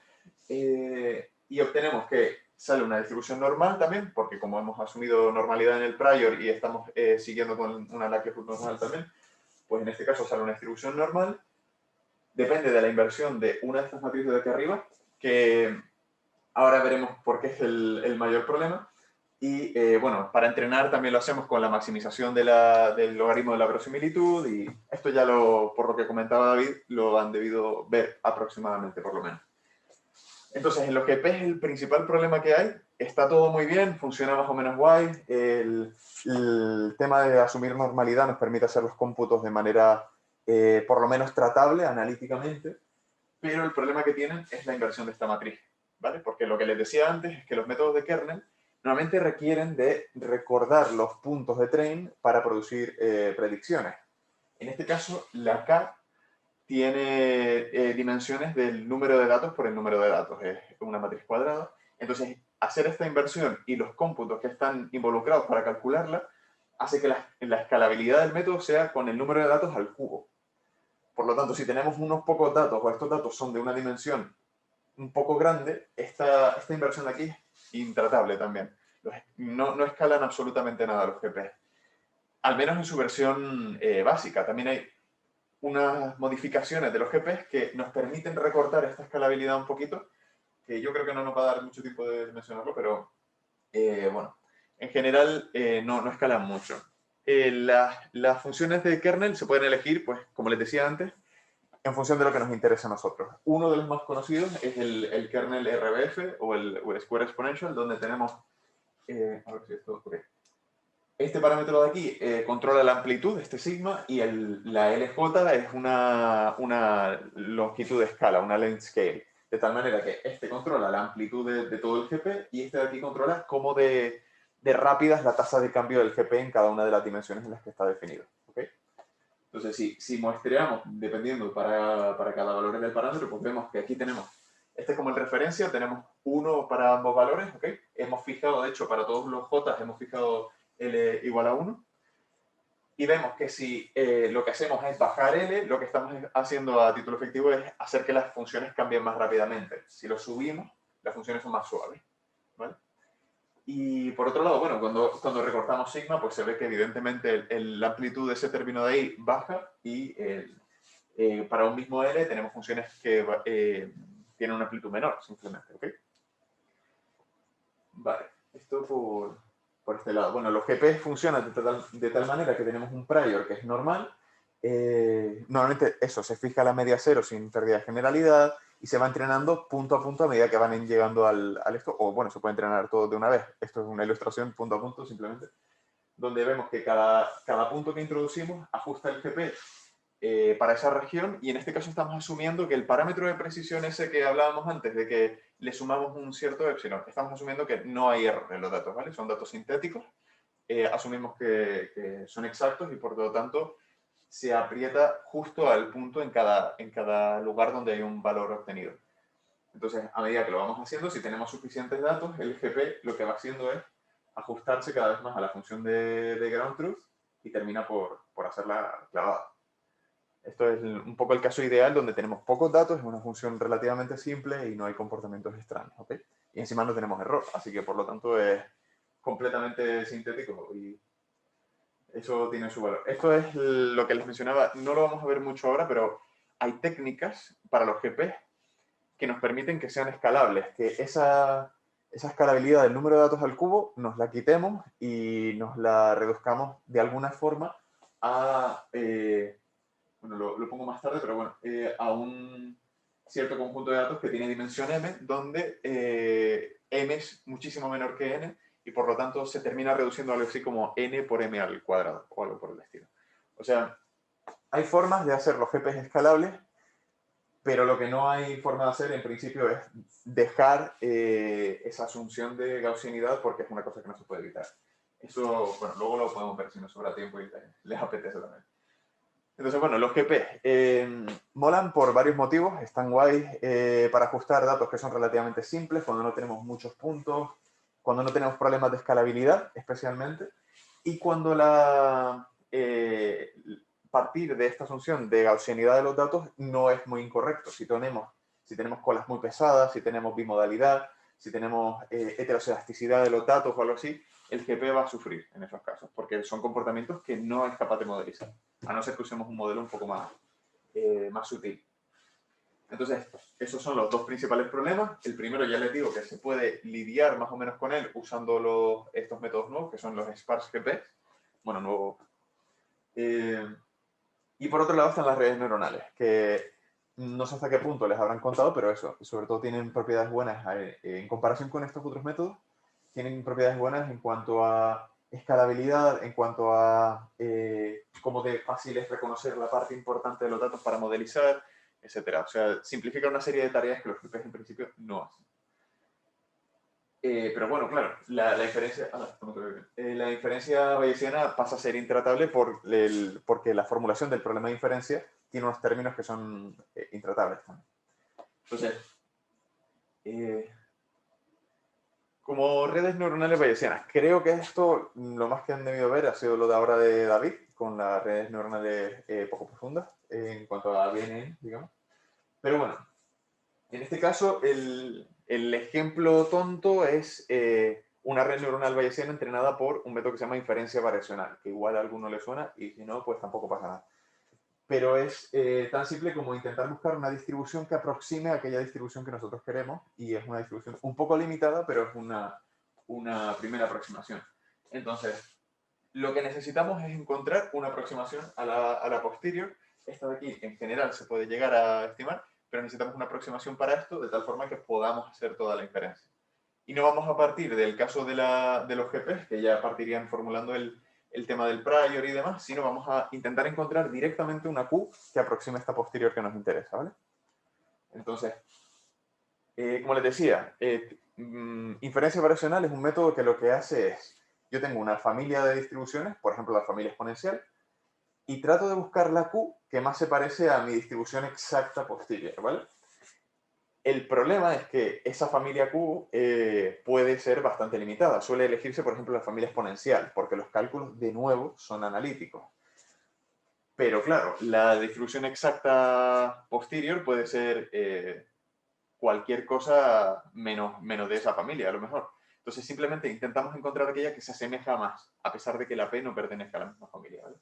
y obtenemos que sale una distribución normal también, porque como hemos asumido normalidad en el prior y estamos siguiendo con una likelihood normal también, pues en este caso sale una distribución normal, depende de la inversión de una de estas matrices de aquí arriba, que ahora veremos por qué es el mayor problema. Y bueno, para entrenar también lo hacemos con la maximización del logaritmo de la verosimilitud, y esto ya por lo que comentaba David, lo han debido ver aproximadamente por lo menos. Entonces, en lo que es el principal problema que hay, está todo muy bien, funciona más o menos guay, el tema de asumir normalidad nos permite hacer los cómputos de manera por lo menos tratable analíticamente, pero el problema que tienen es la inversión de esta matriz, ¿vale? Porque lo que les decía antes es que los métodos de kernel normalmente requieren de recordar los puntos de train para producir predicciones. En este caso, la K tiene dimensiones del número de datos por el número de datos, es una matriz cuadrada. Entonces, hacer esta inversión y los cómputos que están involucrados para calcularla hace que la escalabilidad del método sea con el número de datos al cubo. Por lo tanto, si tenemos unos pocos datos o estos datos son de una dimensión un poco grande, esta inversión de aquí es intratable también. No escalan absolutamente nada los GPs. Al menos en su versión básica. También hay unas modificaciones de los GPs que nos permiten recortar esta escalabilidad un poquito, que yo creo que no nos va a dar mucho tiempo de mencionarlo, pero bueno, en general no escalan mucho. Las funciones de kernel se pueden elegir, pues, como les decía antes, en función de lo que nos interesa a nosotros. Uno de los más conocidos es el kernel RBF o el Square Exponential, donde tenemos, a ver si esto ocurre. Este parámetro de aquí controla la amplitud, este sigma, y la LJ es una longitud de escala, una length scale. De tal manera que este controla la amplitud de todo el GP y este de aquí controla cómo de rápida es la tasa de cambio del GP en cada una de las dimensiones en las que está definido. ¿Okay? Entonces, si muestreamos, dependiendo para cada valor del parámetro, pues vemos que aquí tenemos, este es como el referencia, tenemos 1 para ambos valores, ¿ok? Hemos fijado, de hecho, para todos los J, hemos fijado L igual a 1. Y vemos que si lo que hacemos es bajar L, lo que estamos haciendo a título efectivo es hacer que las funciones cambien más rápidamente. Si lo subimos, las funciones son más suaves, ¿vale? Y por otro lado, bueno, cuando recortamos sigma, pues se ve que evidentemente la amplitud de ese término de ahí baja y para un mismo L tenemos funciones que tienen una amplitud menor, simplemente, ¿ok? Vale, esto por este lado. Bueno, los GPs funcionan de tal manera que tenemos un prior que es normal. Normalmente eso, se fija la media cero sin pérdida de generalidad y se va entrenando punto a punto a medida que van llegando al esto. O bueno, se puede entrenar todo de una vez. Esto es una ilustración punto a punto simplemente, donde vemos que cada punto que introducimos ajusta el GP para esa región, y en este caso estamos asumiendo que el parámetro de precisión ese que hablábamos antes, de que le sumamos un cierto epsilon, estamos asumiendo que no hay error en los datos, ¿vale? Son datos sintéticos, asumimos que son exactos y por lo tanto se aprieta justo al punto en cada lugar donde hay un valor obtenido. Entonces, a medida que lo vamos haciendo, si tenemos suficientes datos, el GP lo que va haciendo es ajustarse cada vez más a la función de ground truth y termina por hacerla clavada. Esto es un poco el caso ideal donde tenemos pocos datos, es una función relativamente simple y no hay comportamientos extraños, ¿ok? Y encima no tenemos error, así que por lo tanto es completamente sintético y eso tiene su valor. Esto es lo que les mencionaba, no lo vamos a ver mucho ahora, pero hay técnicas para los GPs que nos permiten que sean escalables, que esa escalabilidad del número de datos al cubo nos la quitemos y nos la reduzcamos de alguna forma a... bueno, lo pongo más tarde, pero bueno, a un cierto conjunto de datos que tiene dimensión m, donde m es muchísimo menor que n, y por lo tanto se termina reduciendo algo así como n por m al cuadrado, o algo por el estilo. O sea, hay formas de hacer los GPs escalables, pero lo que no hay forma de hacer en principio es dejar esa asunción de gaussianidad, porque es una cosa que no se puede evitar. Eso, bueno, luego lo podemos ver si nos sobra tiempo y les apetece también. Entonces, bueno, los GP molan por varios motivos, están guays para ajustar datos que son relativamente simples, cuando no tenemos muchos puntos, cuando no tenemos problemas de escalabilidad especialmente, y cuando partir de esta asunción de gaussianidad de los datos no es muy incorrecto. Si tenemos colas muy pesadas, si tenemos bimodalidad, si tenemos heterocedasticidad de los datos o algo así, el GP va a sufrir en esos casos, porque son comportamientos que no es capaz de modelizar, a no ser que usemos un modelo un poco más sutil. Entonces, esos son los dos principales problemas. El primero, ya les digo, que se puede lidiar más o menos con él usando estos métodos nuevos, que son los sparse GP. Bueno, nuevo. Y por otro lado están las redes neuronales, que no sé hasta qué punto les habrán contado, pero eso, sobre todo tienen propiedades buenas en comparación con estos otros métodos. Tienen propiedades buenas en cuanto a escalabilidad, en cuanto a cómo de fácil es reconocer la parte importante de los datos para modelizar, etc. O sea, simplifica una serie de tareas que los GPs en principio no hacen. Pero bueno, claro, la diferencia bayesiana pasa a ser intratable porque la formulación del problema de inferencia tiene unos términos que son intratables también. Entonces, Como redes neuronales bayesianas, creo que esto lo más que han debido ver ha sido lo de ahora de David, con las redes neuronales poco profundas, en cuanto a BNN, digamos. Pero bueno, en este caso el ejemplo tonto es una red neuronal bayesiana entrenada por un método que se llama inferencia variacional, que igual a alguno le suena y si no, pues tampoco pasa nada. Pero es tan simple como intentar buscar una distribución que aproxime a aquella distribución que nosotros queremos, y es una distribución un poco limitada, pero es una primera aproximación. Entonces, lo que necesitamos es encontrar una aproximación a la posterior. Esta de aquí, en general, se puede llegar a estimar, pero necesitamos una aproximación para esto, de tal forma que podamos hacer toda la inferencia. Y no vamos a partir del caso de los GPs, que ya partirían formulando el tema del prior y demás, sino vamos a intentar encontrar directamente una Q que aproxime esta posterior que nos interesa, ¿vale? Entonces, como les decía, inferencia variacional es un método que lo que hace es, yo tengo una familia de distribuciones, por ejemplo la familia exponencial, y trato de buscar la Q que más se parece a mi distribución exacta posterior, ¿vale? El problema es que esa familia Q puede ser bastante limitada. Suele elegirse, por ejemplo, la familia exponencial, porque los cálculos, de nuevo, son analíticos. Pero claro, la distribución exacta posterior puede ser cualquier cosa menos de esa familia, a lo mejor. Entonces, simplemente intentamos encontrar aquella que se asemeja más, a pesar de que la P no pertenezca a la misma familia, ¿vale?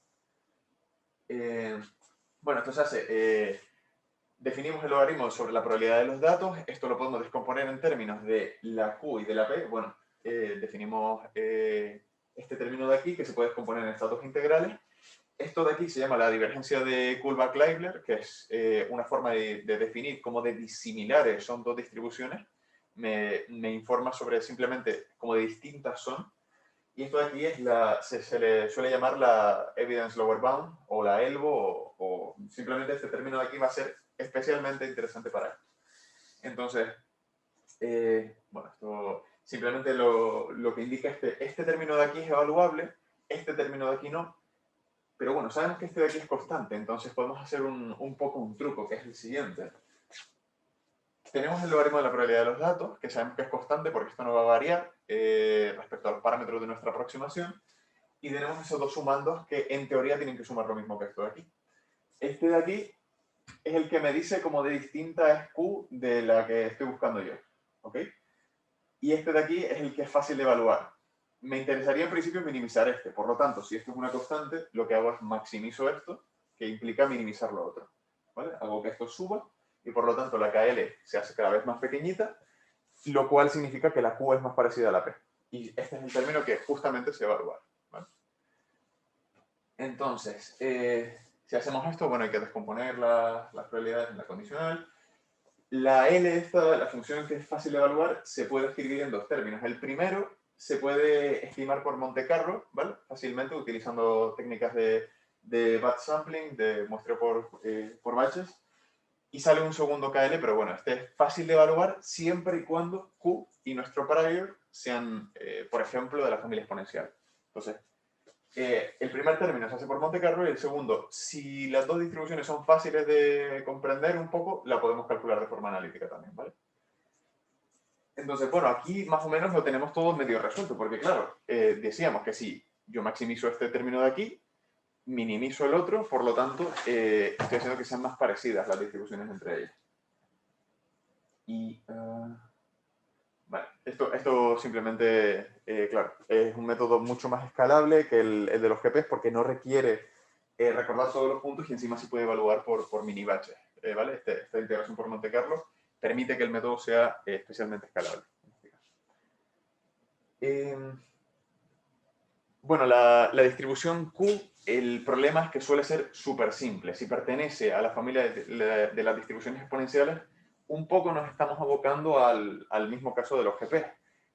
Bueno, esto se hace... definimos el logaritmo sobre la probabilidad de los datos. Esto lo podemos descomponer en términos de la Q y de la P. Bueno, definimos este término de aquí, que se puede descomponer en estados integrales. Esto de aquí se llama la divergencia de Kullback-Leibler, que es una forma de definir cómo de disimilares son dos distribuciones. Me informa sobre simplemente cómo de distintas son. Y esto de aquí es se le suele llamar la Evidence Lower Bound, o la ELBO, o simplemente este término de aquí va a ser especialmente interesante para esto. Entonces, bueno, esto simplemente lo que indica este término de aquí es evaluable, este término de aquí no, pero bueno, sabemos que este de aquí es constante, entonces podemos hacer un poco un truco, que es el siguiente. Tenemos el logaritmo de la probabilidad de los datos, que sabemos que es constante porque esto no va a variar respecto a los parámetros de nuestra aproximación, y tenemos esos dos sumandos que en teoría tienen que sumar lo mismo que esto de aquí. Este de aquí es el que me dice cómo de distinta es Q de la que estoy buscando yo, ¿ok? Y este de aquí es el que es fácil de evaluar. Me interesaría en principio minimizar este, por lo tanto, si esto es una constante, lo que hago es maximizo esto, que implica minimizar lo otro, ¿vale? Hago que esto suba, y por lo tanto la KL se hace cada vez más pequeñita, lo cual significa que la Q es más parecida a la P. Y este es el término que justamente se va a evaluar, ¿vale? Entonces, si hacemos esto, bueno, hay que descomponer las probabilidades en la condicional. La L, la función que es fácil de evaluar, se puede escribir en dos términos. El primero se puede estimar por Monte Carlo, ¿vale? Fácilmente utilizando técnicas de batch sampling, de muestreo por batches. Y sale un segundo KL, pero bueno, este es fácil de evaluar siempre y cuando Q y nuestro prior sean, por ejemplo, de la familia exponencial. Entonces, el primer término se hace por Monte Carlo y el segundo, si las dos distribuciones son fáciles de comprender un poco, la podemos calcular de forma analítica también, ¿vale? Entonces, bueno, aquí más o menos lo tenemos todo medio resuelto, porque claro, decíamos que si yo maximizo este término de aquí, minimizo el otro, por lo tanto, estoy haciendo que sean más parecidas las distribuciones entre ellas. Y, vale, esto simplemente, claro, es un método mucho más escalable que el de los GPs porque no requiere recordar todos los puntos y encima se puede evaluar por mini batches, ¿vale? Esta integración por Monte Carlo permite que el método sea especialmente escalable. Bueno, la distribución Q, el problema es que suele ser súper simple. Si pertenece a la familia de las distribuciones exponenciales, un poco nos estamos abocando al mismo caso de los GP.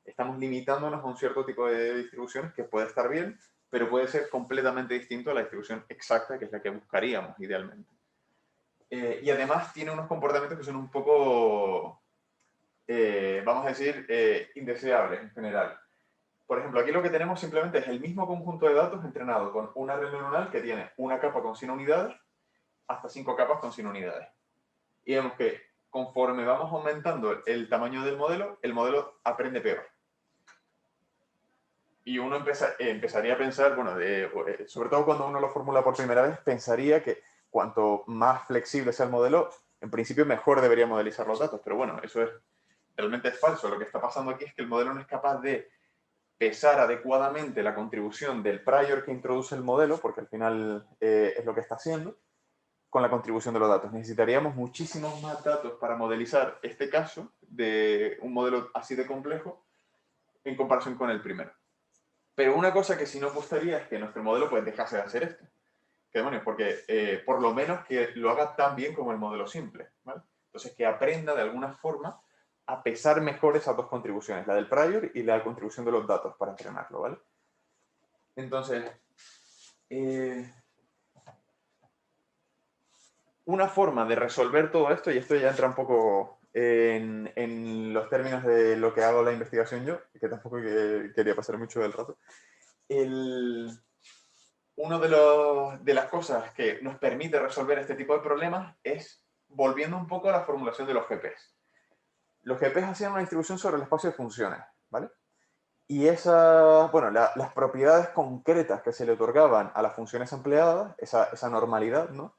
Estamos limitándonos a un cierto tipo de distribuciones que puede estar bien, pero puede ser completamente distinto a la distribución exacta, que es la que buscaríamos idealmente. Y además tiene unos comportamientos que son un poco, vamos a decir, indeseables en general. Por ejemplo, aquí lo que tenemos simplemente es el mismo conjunto de datos entrenado con una red neuronal que tiene una capa con 100 unidades hasta 5 capas con 100 unidades. Y vemos que conforme vamos aumentando el tamaño del modelo, el modelo aprende peor. y uno empezaría a pensar, bueno, sobre todo cuando uno lo formula por primera vez, pensaría que cuanto más flexible sea el modelo, en principio mejor debería modelizar los datos. Pero bueno, realmente es falso. Lo que está pasando aquí es que el modelo no es capaz de pesar adecuadamente la contribución del prior que introduce el modelo, porque al final es lo que está haciendo, con la contribución de los datos. Necesitaríamos muchísimos más datos para modelizar este caso de un modelo así de complejo en comparación con el primero. Pero una cosa que sí nos gustaría es que nuestro modelo pues dejase de hacer esto. ¿Qué demonios? Porque por lo menos que lo haga tan bien como el modelo simple, ¿vale? Entonces que aprenda de alguna forma a pesar mejor esas dos contribuciones, la del prior y la contribución de los datos para entrenarlo, ¿vale? Entonces, una forma de resolver todo esto, y esto ya entra un poco en los términos de lo que hago la investigación yo, que tampoco quería pasar mucho del rato, una de las cosas que nos permite resolver este tipo de problemas es volviendo un poco a la formulación de los GPs. Los GPs hacían una distribución sobre el espacio de funciones, ¿vale? Y las propiedades concretas que se le otorgaban a las funciones empleadas, esa normalidad, ¿no?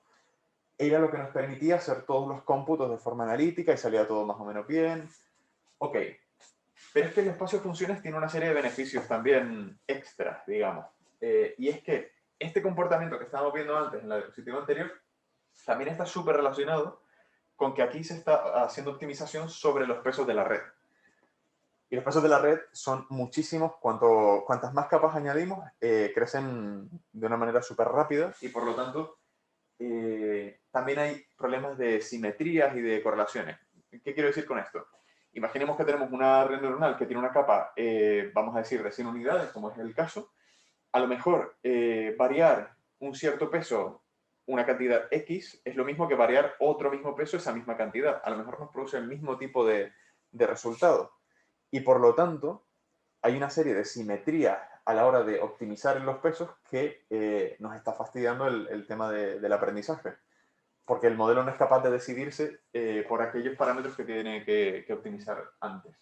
Era lo que nos permitía hacer todos los cómputos de forma analítica y salía todo más o menos bien. Ok, pero es que el espacio de funciones tiene una serie de beneficios también extras, digamos. Y es que este comportamiento que estábamos viendo antes en la diapositiva anterior también está súper relacionado con que aquí se está haciendo optimización sobre los pesos de la red. Y los pesos de la red son muchísimos. Cuantas más capas añadimos, crecen de una manera súper rápida y por lo tanto también hay problemas de simetrías y de correlaciones. ¿Qué quiero decir con esto? Imaginemos que tenemos una red neuronal que tiene una capa, vamos a decir, de 100 unidades, como es el caso. A lo mejor variar un cierto peso, una cantidad X, es lo mismo que variar otro mismo peso, esa misma cantidad. A lo mejor nos produce el mismo tipo de resultado. Y por lo tanto, hay una serie de simetrías a la hora de optimizar en los pesos que nos está fastidiando el tema del aprendizaje. Porque el modelo no es capaz de decidirse por aquellos parámetros que tiene que optimizar antes.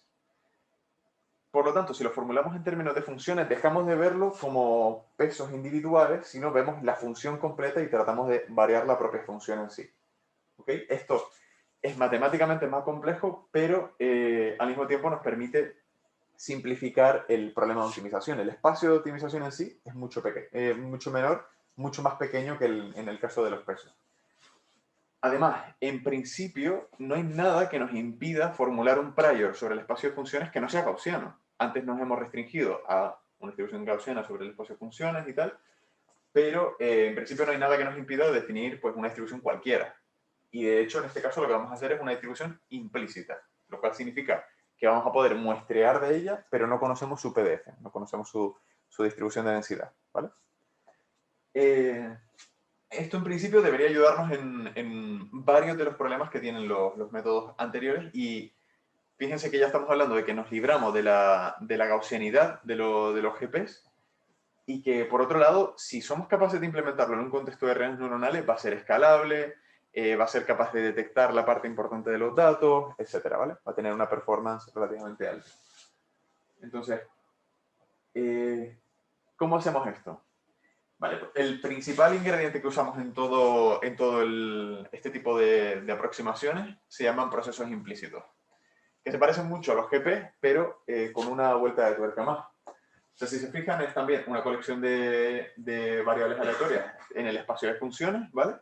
Por lo tanto, si lo formulamos en términos de funciones, dejamos de verlo como pesos individuales, sino vemos la función completa y tratamos de variar la propia función en sí. ¿Okay? Esto es matemáticamente más complejo, pero al mismo tiempo nos permite simplificar el problema de optimización. El espacio de optimización en sí es mucho menor, mucho más pequeño que en el caso de los pesos. Además, en principio, no hay nada que nos impida formular un prior sobre el espacio de funciones que no sea gaussiano. Antes nos hemos restringido a una distribución gaussiana sobre el espacio de funciones y tal, pero en principio no hay nada que nos impida definir pues, una distribución cualquiera. Y de hecho, en este caso, lo que vamos a hacer es una distribución implícita, lo cual significa que vamos a poder muestrear de ella, pero no conocemos su PDF, no conocemos su distribución de densidad, ¿vale? Esto en principio debería ayudarnos en varios de los problemas que tienen los métodos anteriores y fíjense que ya estamos hablando de que nos libramos de la gaussianidad de los GPs y que, por otro lado, si somos capaces de implementarlo en un contexto de redes neuronales, va a ser escalable, va a ser capaz de detectar la parte importante de los datos, etcétera, ¿vale? Va a tener una performance relativamente alta. Entonces, ¿cómo hacemos esto? Vale, el principal ingrediente que usamos en todo este tipo de aproximaciones se llaman procesos implícitos, que se parecen mucho a los GP, pero con una vuelta de tuerca más. Entonces, si se fijan, es también una colección de variables aleatorias en el espacio de funciones, ¿vale?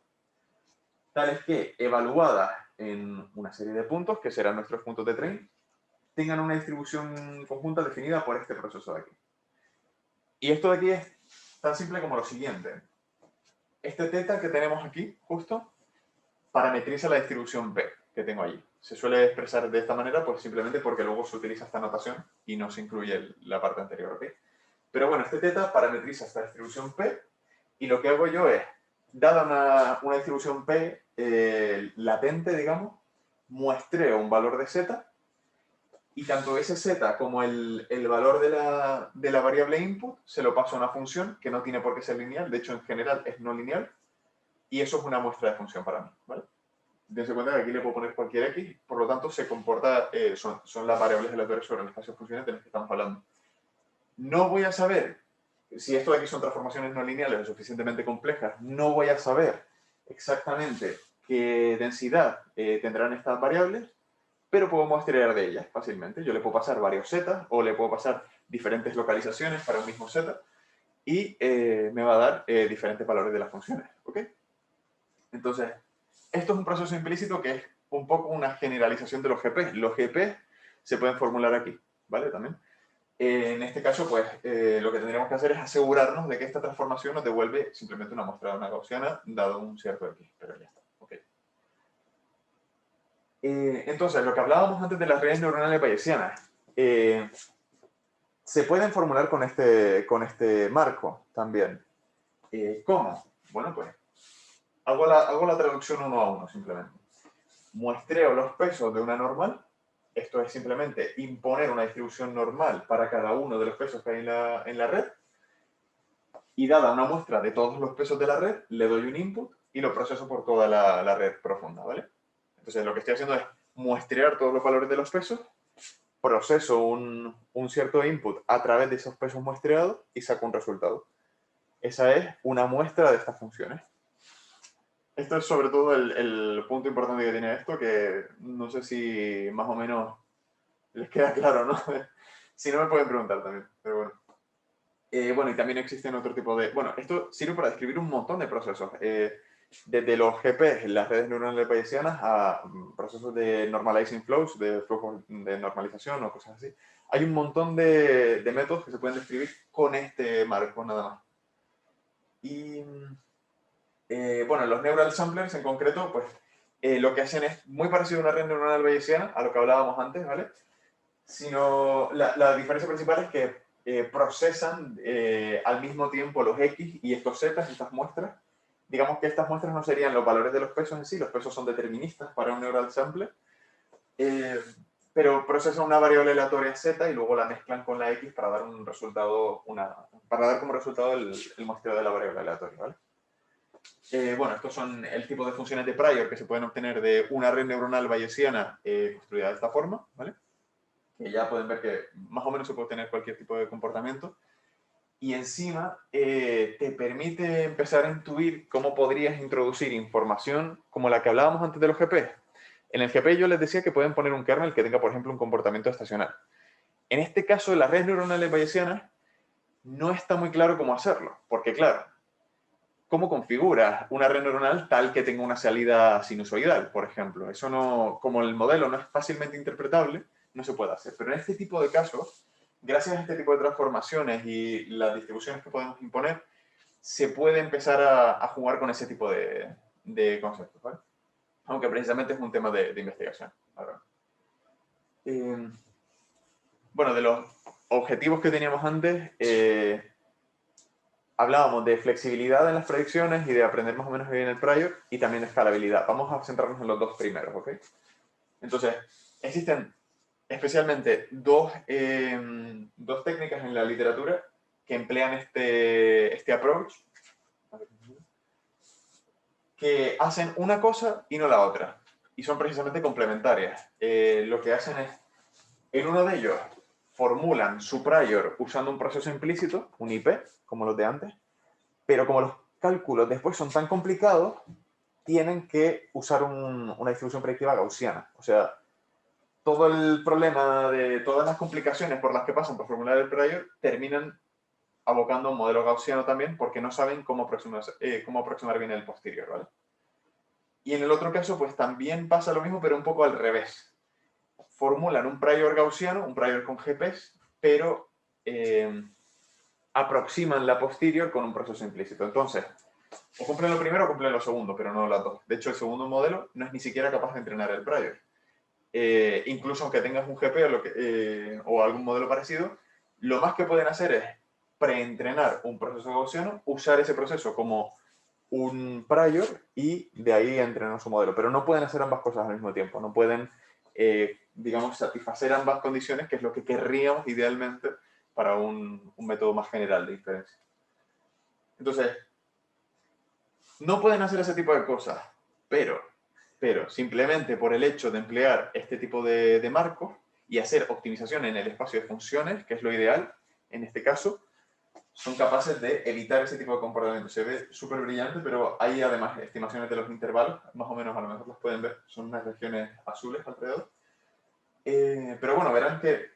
Tales que, evaluadas en una serie de puntos, que serán nuestros puntos de train, tengan una distribución conjunta definida por este proceso de aquí. Y esto de aquí es tan simple como lo siguiente. Este teta que tenemos aquí, justo, parametriza la distribución P que tengo allí. Se suele expresar de esta manera pues simplemente porque luego se utiliza esta notación y no se incluye la parte anterior, ¿ok? Pero bueno, este teta parametriza esta distribución P y lo que hago yo es, dada una distribución P latente, digamos, muestreo un valor de Z y tanto ese Z como el valor de la variable input se lo paso a una función que no tiene por qué ser lineal, de hecho en general es no lineal, y eso es una muestra de función para mí, ¿vale? Dense cuenta que aquí le puedo poner cualquier X, por lo tanto se comporta, son las variables aleatorias sobre el espacio de funciones de las que estamos hablando. no voy a saber, si esto de aquí son transformaciones no lineales o suficientemente complejas, no voy a saber exactamente qué densidad tendrán estas variables, pero puedo muestrear de ellas fácilmente. Yo le puedo pasar varios z o le puedo pasar diferentes localizaciones para un mismo z y me va a dar diferentes valores de las funciones. ¿Ok? Entonces, esto es un proceso implícito que es un poco una generalización de los GP. Los GP se pueden formular aquí, ¿vale? También. En este caso, pues, lo que tendríamos que hacer es asegurarnos de que esta transformación nos devuelve simplemente una muestra de una gaussiana dado un cierto X, pero ya está. ¿Okay? Entonces, lo que hablábamos antes de las redes neuronales bayesianas, se pueden formular con este marco también. ¿Cómo? Bueno, pues, hago la traducción uno a uno simplemente. Muestreo los pesos de una normal. Esto es simplemente imponer una distribución normal para cada uno de los pesos que hay en la red. Y dada una muestra de todos los pesos de la red, le doy un input y lo proceso por toda la red profunda, ¿vale? Entonces lo que estoy haciendo es muestrear todos los valores de los pesos, proceso un cierto input a través de esos pesos muestreados y saco un resultado. Esa es una muestra de estas funciones. Esto es sobre todo el punto importante que tiene esto, que no sé si más o menos les queda claro, ¿no? Si no me pueden preguntar también, pero bueno. Bueno, y también existen otro tipo de... Bueno, esto sirve para describir un montón de procesos. Desde los GP, las redes neuronales bayesianas, a procesos de normalizing flows, de flujos de normalización o cosas así. Hay un montón de métodos que se pueden describir con este marco nada más. Y bueno, los neural samplers en concreto, pues lo que hacen es muy parecido a una red neuronal bayesiana, a lo que hablábamos antes, ¿vale? Sino la diferencia principal es que procesan al mismo tiempo los X y estos Z, estas muestras. Digamos que estas muestras no serían los valores de los pesos en sí, los pesos son deterministas para un neural sampler, pero procesan una variable aleatoria Z y luego la mezclan con la X para dar un resultado, para dar como resultado el muestreo de la variable aleatoria, ¿vale? Bueno, estos son el tipo de funciones de prior que se pueden obtener de una red neuronal bayesiana construida de esta forma, ¿vale? Que ya pueden ver que más o menos se puede obtener cualquier tipo de comportamiento. Y encima te permite empezar a intuir cómo podrías introducir información como la que hablábamos antes de los GP. En el GP yo les decía que pueden poner un kernel que tenga, por ejemplo, un comportamiento estacional. En este caso, de las redes neuronales bayesianas, no está muy claro cómo hacerlo, porque claro, ¿cómo configuras una red neuronal tal que tenga una salida sinusoidal, por ejemplo? Eso no, como el modelo no es fácilmente interpretable, no se puede hacer. Pero en este tipo de casos, gracias a este tipo de transformaciones y las distribuciones que podemos imponer, se puede empezar a jugar con ese tipo de conceptos, ¿vale? Aunque precisamente es un tema de investigación. Bueno, de los objetivos que teníamos antes, hablábamos de flexibilidad en las predicciones y de aprender más o menos bien el prior y también de escalabilidad. Vamos a centrarnos en los dos primeros, ¿ok? Entonces, existen especialmente dos técnicas en la literatura que emplean este approach, que hacen una cosa y no la otra, y son precisamente complementarias. Lo que hacen es, en uno de ellos, formulan su prior usando un proceso implícito, un IP, como los de antes, pero como los cálculos después son tan complicados, tienen que usar una distribución predictiva gaussiana. O sea, todo el problema de todas las complicaciones por las que pasan por formular el prior terminan abocando a un modelo gaussiano también porque no saben cómo aproximar bien el posterior, ¿vale? Y en el otro caso, pues también pasa lo mismo, pero un poco al revés. Formulan un prior gaussiano, un prior con GPs, pero aproximan la posterior con un proceso implícito. Entonces, o cumplen lo primero o cumplen lo segundo, pero no las dos. De hecho, el segundo modelo no es ni siquiera capaz de entrenar el prior. Incluso aunque tengas un GP o algún modelo parecido, lo más que pueden hacer es preentrenar un proceso gaussiano, usar ese proceso como un prior y de ahí entrenar su modelo. Pero no pueden hacer ambas cosas al mismo tiempo. No pueden, digamos, satisfacer ambas condiciones, que es lo que querríamos idealmente para un método más general de inferencia. Entonces, no pueden hacer ese tipo de cosas, pero simplemente por el hecho de emplear este tipo de marcos y hacer optimización en el espacio de funciones, que es lo ideal, en este caso, son capaces de evitar ese tipo de comportamiento. Se ve súper brillante, pero hay además estimaciones de los intervalos, más o menos a lo mejor las pueden ver, son unas regiones azules alrededor. Pero bueno, verán que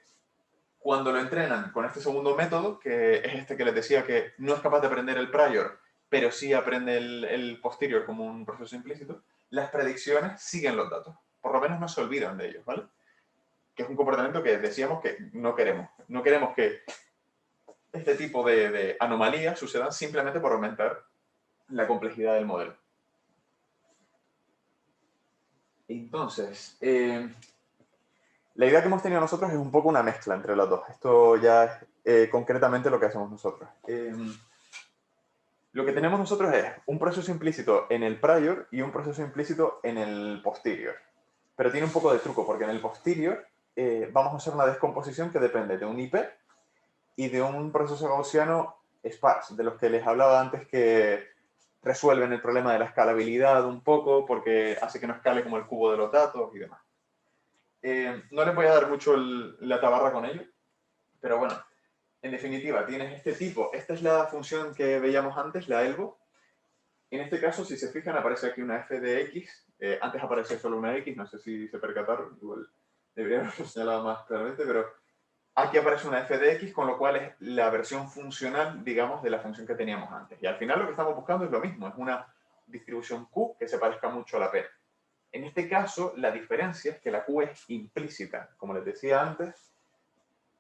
cuando lo entrenan con este segundo método, que es este que les decía que no es capaz de aprender el prior, pero sí aprende el posterior como un proceso implícito, las predicciones siguen los datos. Por lo menos no se olvidan de ellos, ¿vale? Que es un comportamiento que decíamos que no queremos. No queremos que este tipo de anomalías sucedan simplemente por aumentar la complejidad del modelo. Entonces, la idea que hemos tenido nosotros es un poco una mezcla entre los dos. Esto ya es concretamente lo que hacemos nosotros. Lo que tenemos nosotros es un proceso implícito en el prior y un proceso implícito en el posterior. Pero tiene un poco de truco, porque en el posterior vamos a hacer una descomposición que depende de un IP y de un proceso gaussiano sparse, de los que les hablaba antes, que resuelven el problema de la escalabilidad un poco, porque hace que no escale como el cubo de los datos y demás. No les voy a dar mucho la tabarra con ello, pero bueno, en definitiva, tienes este tipo. Esta es la función que veíamos antes, la ELBO. En este caso, si se fijan, aparece aquí una f de x. Antes aparecía solo una x, no sé si se percataron, igual debería haberlo señalado más claramente, pero aquí aparece una f de x, con lo cual es la versión funcional, digamos, de la función que teníamos antes. Y al final lo que estamos buscando es lo mismo, es una distribución q que se parezca mucho a la p. En este caso, la diferencia es que la q es implícita. Como les decía antes,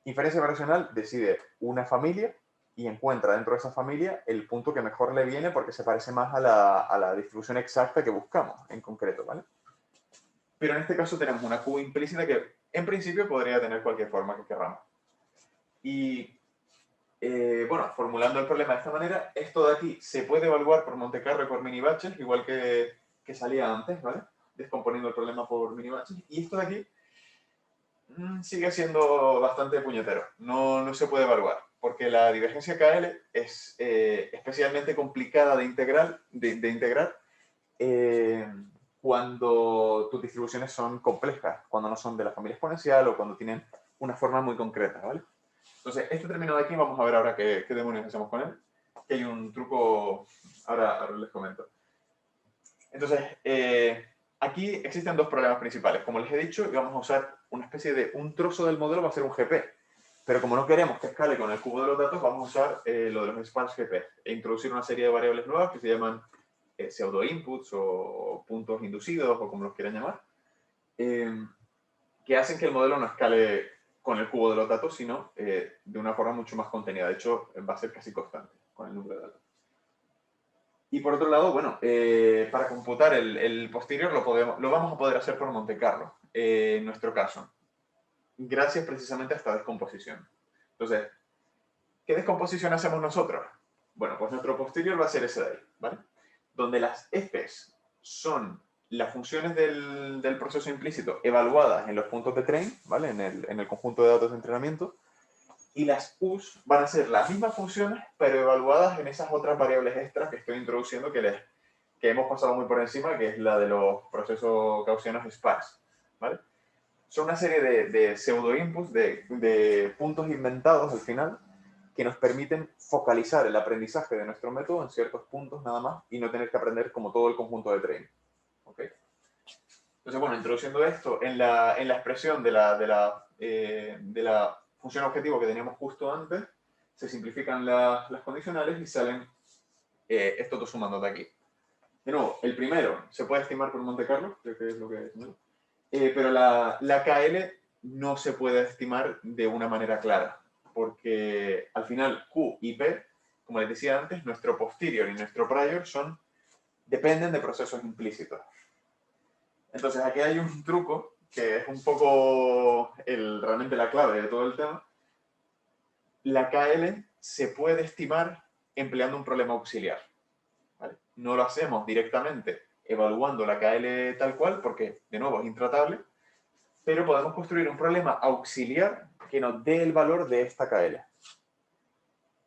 inferencia variacional decide una familia y encuentra dentro de esa familia el punto que mejor le viene porque se parece más a la distribución exacta que buscamos en concreto, ¿vale? Pero en este caso tenemos una Q implícita que en principio podría tener cualquier forma que queramos. Y bueno, formulando el problema de esta manera, esto de aquí se puede evaluar por Monte Carlo y por mini-batches, igual que salía antes, ¿vale? Descomponiendo el problema por mini-batches. Y esto de aquí sigue siendo bastante puñetero. No se puede evaluar, porque la divergencia KL es especialmente complicada de integrar cuando tus distribuciones son complejas, cuando no son de la familia exponencial o cuando tienen una forma muy concreta, ¿vale? Entonces, este término de aquí, vamos a ver ahora qué demonios hacemos con él, que hay un truco, ahora les comento. Entonces, aquí existen dos problemas principales. Como les he dicho, vamos a usar una especie de un trozo del modelo, va a ser un GP. Pero como no queremos que escale con el cubo de los datos, vamos a usar lo de los sparse GP e introducir una serie de variables nuevas que se llaman pseudo inputs o puntos inducidos o como los quieran llamar, que hacen que el modelo no escale con el cubo de los datos, sino de una forma mucho más contenida. De hecho, va a ser casi constante con el número de datos. Y por otro lado, bueno, para computar el posterior lo vamos a poder hacer por Monte Carlo, en nuestro caso, gracias precisamente a esta descomposición. Entonces, ¿qué descomposición hacemos nosotros? Bueno, pues nuestro posterior va a ser ese de ahí, ¿vale? Donde las f's son las funciones del proceso implícito evaluadas en los puntos de train, ¿vale? En el conjunto de datos de entrenamiento, y las u's van a ser las mismas funciones, pero evaluadas en esas otras variables extras que estoy introduciendo que hemos pasado muy por encima, que es la de los procesos gaussianos sparse, ¿vale? Son una serie de pseudo-inputs, de puntos inventados al final, que nos permiten focalizar el aprendizaje de nuestro método en ciertos puntos nada más y no tener que aprender como todo el conjunto de training. ¿Okay? Entonces, bueno, introduciendo esto en la expresión de la función objetivo que teníamos justo antes, se simplifican las condicionales y salen estos dos sumandos de aquí. De nuevo, el primero se puede estimar por Monte Carlo, creo que es lo que es, ¿no? Pero la KL no se puede estimar de una manera clara, porque al final Q y P, como les decía antes, nuestro posterior y nuestro prior dependen de procesos implícitos. Entonces aquí hay un truco que es un poco realmente la clave de todo el tema. La KL se puede estimar empleando un problema auxiliar, ¿vale? No lo hacemos directamente evaluando la KL tal cual, porque de nuevo es intratable, pero podemos construir un problema auxiliar que nos dé el valor de esta KL.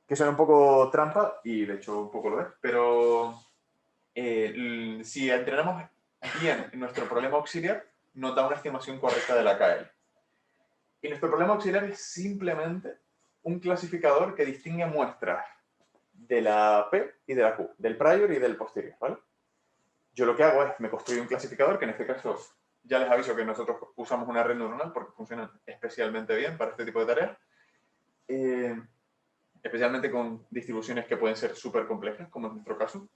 Que suena un poco trampa, y de hecho un poco lo es, pero si entrenamos bien nuestro problema auxiliar, nos da una estimación correcta de la KL. Y nuestro problema auxiliar es simplemente un clasificador que distingue muestras de la P y de la Q, del prior y del posterior, ¿vale? Yo lo que hago es, me construyo un clasificador, que en este caso ya les aviso que nosotros usamos una red neuronal porque funcionan especialmente bien para este tipo de tareas, especialmente con distribuciones que pueden ser súper complejas, como en nuestro caso.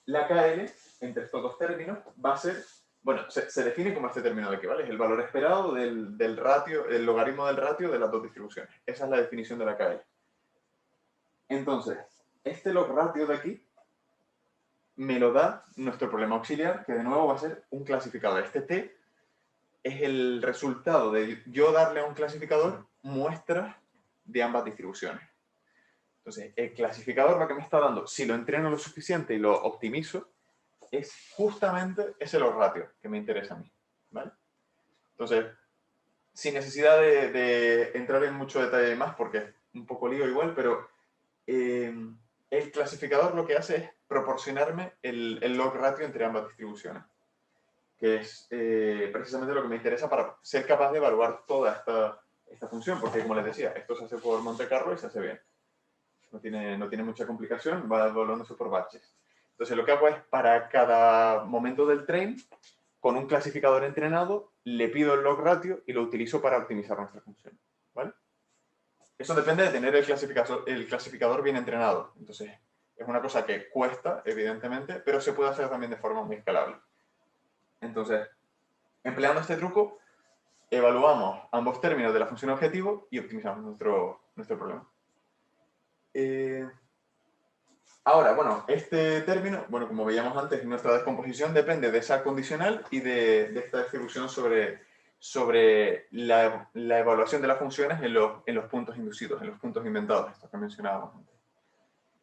La KL, entre estos dos términos, va a ser, bueno, se define como este término de aquí, ¿vale? Es el valor esperado del ratio, el logaritmo del ratio de las dos distribuciones. Esa es la definición de la KL. Entonces, este log ratio de aquí me lo da nuestro problema auxiliar, que de nuevo va a ser un clasificador. Este T es el resultado de yo darle a un clasificador muestras de ambas distribuciones. Entonces, el clasificador lo que me está dando, si lo entreno lo suficiente y lo optimizo, es justamente ese log ratio que me interesa a mí, ¿vale? Entonces, sin necesidad de entrar en mucho detalle más, porque es un poco lío igual, pero el clasificador lo que hace es proporcionarme el log ratio entre ambas distribuciones, que es precisamente lo que me interesa para ser capaz de evaluar toda esta función, porque como les decía, esto se hace por Monte Carlo y se hace bien. No tiene mucha complicación, va evaluándose por batches. Entonces lo que hago es, para cada momento del train, con un clasificador entrenado, le pido el log ratio y lo utilizo para optimizar nuestra función, ¿vale? Eso depende de tener el clasificador bien entrenado. Entonces, es una cosa que cuesta, evidentemente, pero se puede hacer también de forma muy escalable. Entonces, empleando este truco, evaluamos ambos términos de la función objetivo y optimizamos nuestro problema. Ahora, bueno, este término, bueno, como veíamos antes, nuestra descomposición depende de esa condicional y de esta distribución sobre la evaluación de las funciones en los puntos inducidos, en los puntos inventados, estos que mencionábamos antes.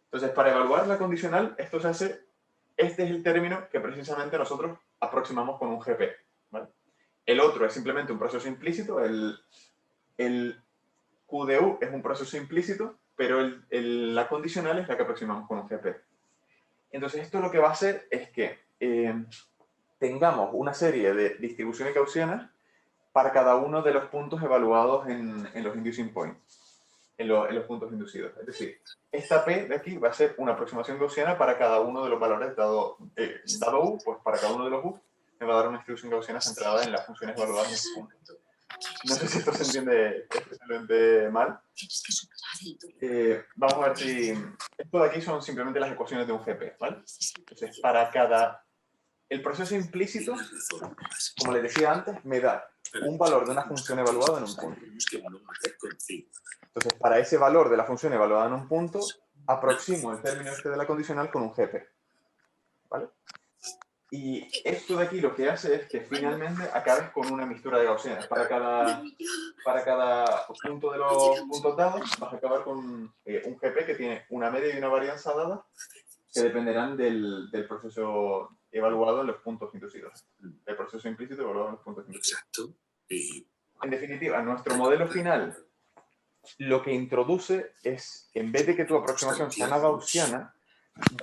Entonces, para evaluar la condicional, esto se hace, este es el término que precisamente nosotros aproximamos con un GP, ¿vale? El otro es simplemente un proceso implícito, el QDU es un proceso implícito, pero la condicional es la que aproximamos con un GP. Entonces, esto lo que va a hacer es que tengamos una serie de distribuciones gaussianas para cada uno de los puntos evaluados en los inducing points, en los puntos inducidos. Es decir, esta P de aquí va a ser una aproximación gaussiana para cada uno de los valores dado U, pues para cada uno de los U me va a dar una distribución gaussiana centrada en las funciones evaluadas en este punto. No sé si esto se entiende especialmente mal. Vamos a ver si... Esto de aquí son simplemente las ecuaciones de un GP, ¿vale? Entonces, para cada... El proceso implícito, como les decía antes, me da un valor de una función evaluada en un punto. Entonces, para ese valor de la función evaluada en un punto, aproximo el término este de la condicional con un GP, ¿vale? Y esto de aquí lo que hace es que finalmente acabes con una mixtura de gaussianas. Para cada punto de los puntos dados vas a acabar con un GP que tiene una media y una varianza dada que dependerán del proceso evaluado en los puntos inducidos. El proceso implícito evaluado en los puntos inducidos. En definitiva, nuestro modelo final lo que introduce es, en vez de que tu aproximación sea una gaussiana,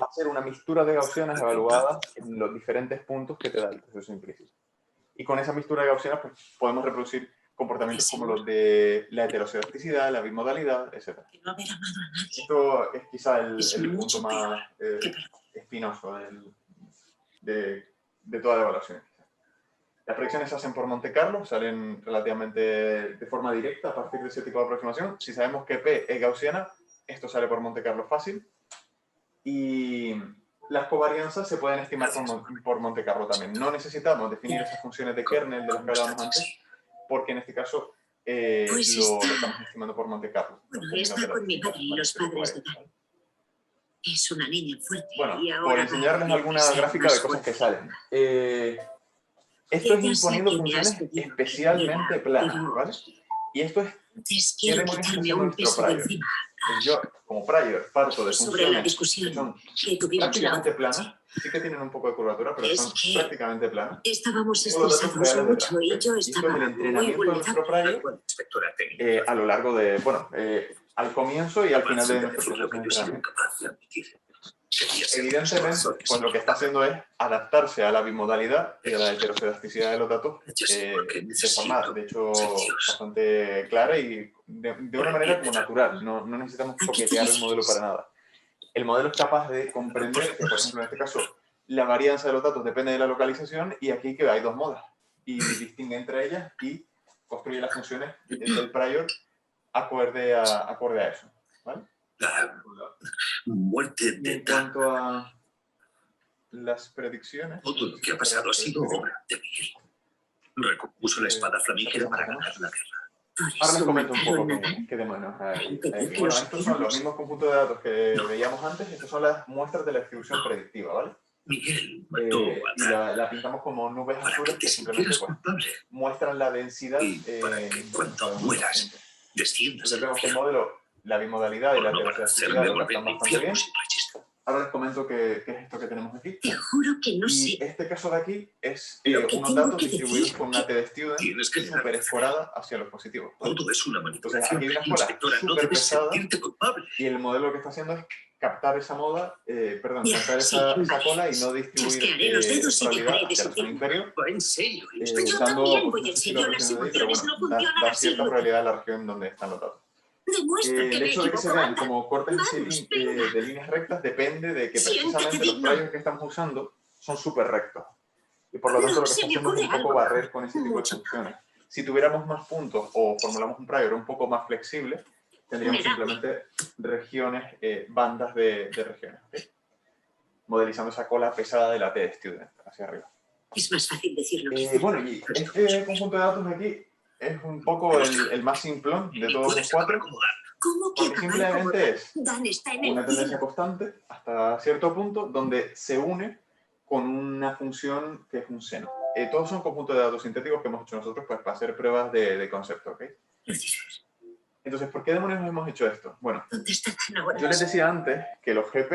va a ser una mixtura de gaussianas evaluadas en los diferentes puntos que te da el proceso implícito. Y con esa mixtura de gaussianas pues, podemos reproducir comportamientos como los de la heterocedasticidad, la bimodalidad, etc. Esto es quizá el punto más espinoso de toda la evaluación. Las predicciones se hacen por Monte Carlo, salen relativamente de forma directa a partir de ese tipo de aproximación. Si sabemos que P es gaussiana, esto sale por Monte Carlo fácil. Y las covarianzas se pueden estimar por Monte Carlo también. No necesitamos definir esas funciones de kernel de las que hablábamos antes, porque en este caso lo estamos estimando por Monte Carlo. Bueno, está con mi padre y los padres de tal. Es una niña fuerte. Bueno, y ahora por enseñarles alguna gráfica de cosas que salen. Esto es imponiendo funciones especialmente planas, ¿vale? Y esto es quiero quitarme un peso de encima. Yo, como prior, parto de Sobre la funciones discusión que son que tuvimos prácticamente planas, sí que tienen un poco de curvatura, pero son prácticamente planas. Estábamos Tengo los datos estresados reales mucho y detrás. yo Y esto es estaba el muy entrenamiento de nuestro prior a lo largo de, bueno, al comienzo y al final de nuestro proceso de entrenamiento. Evidentemente, pues lo que está haciendo es adaptarse a la bimodalidad y a la heteroscedasticidad de los datos de forma, de hecho, bastante clara y de una manera como natural. No necesitamos toquetear el modelo para nada. El modelo es capaz de comprender que, por ejemplo, en este caso, la varianza de los datos depende de la localización y aquí que hay dos modas y distingue entre ellas y construye las funciones del prior acorde a eso. ¿Vale? La muerte Y de en cuanto a las predicciones... todo lo que ha pasado ha sido obra de Miguel. Recompuso la espada flamígera para ganar la guerra. Ahora les comento un poco qué demonios hay. Bueno, estos son los mismos conjuntos de datos que veíamos antes. Estas son las muestras de la distribución predictiva, ¿vale? Miguel mató a Y la pintamos como nubes para azules que que te simplemente sintieras culpable muestran la densidad. y para que cuando mueras desciendas Entonces al vemos que el infierno. modelo, la bimodalidad y la No para heteroscedasticidad hacerme lo volver captan al bastante bien. infierno sin registro. Ahora les comento qué es esto que tenemos aquí. Te juro que no Y sé. este caso de aquí es Lo que unos tengo datos que distribuidos decir con una T de student Tienes que súper escorada hacia los positivos. ¿Vale? Todo es una Entonces manipulación. aquí hay una escuela Inspectora, no súper debes pesada sentirte culpable. y el modelo lo que está haciendo es captar esa moda, Ya, captar sí, esa vale. cola y no distribuir Chasquearé los dedos y probabilidad dejaré de hacia la zona sentirme. inferior. Va en serio. Yo Dando, también voy no en sé si lo serio. Las aprecian ahí, pero emociones bueno, no funcionan da así. cierta probabilidad a la región donde están los datos. Demuestra que El me hecho de que se equivoco, vean anda. como cortes Vamos, venga. de líneas rectas depende de que Siéntete precisamente los digno. priors que estamos usando son súper rectos. Y por lo tanto No, lo que se está me haciendo es ocurre un poco algo. barrer con ese tipo de Mucho. funciones. Si tuviéramos más puntos o formulamos un prior un poco más flexible, tendríamos Mira. simplemente regiones, bandas de regiones. ¿Okay? Modelizando esa cola pesada de la T de student hacia arriba. Es más fácil decir lo que hacer. Bueno, y este conjunto de datos de aquí es un poco el más simplón de Y todos los puedes acabar cuatro, como Dan. ¿Cómo que porque acabar como simplemente es Dan está en el una tendencia cielo? constante hasta cierto punto donde se une con una función que es un seno. Todos son conjuntos de datos sintéticos que hemos hecho nosotros pues, para hacer pruebas de concepto. ¿Okay? Lo dices. Entonces, ¿por qué demonios hemos hecho esto? Bueno, ¿Dónde está Dan ahora? yo les decía antes que los GP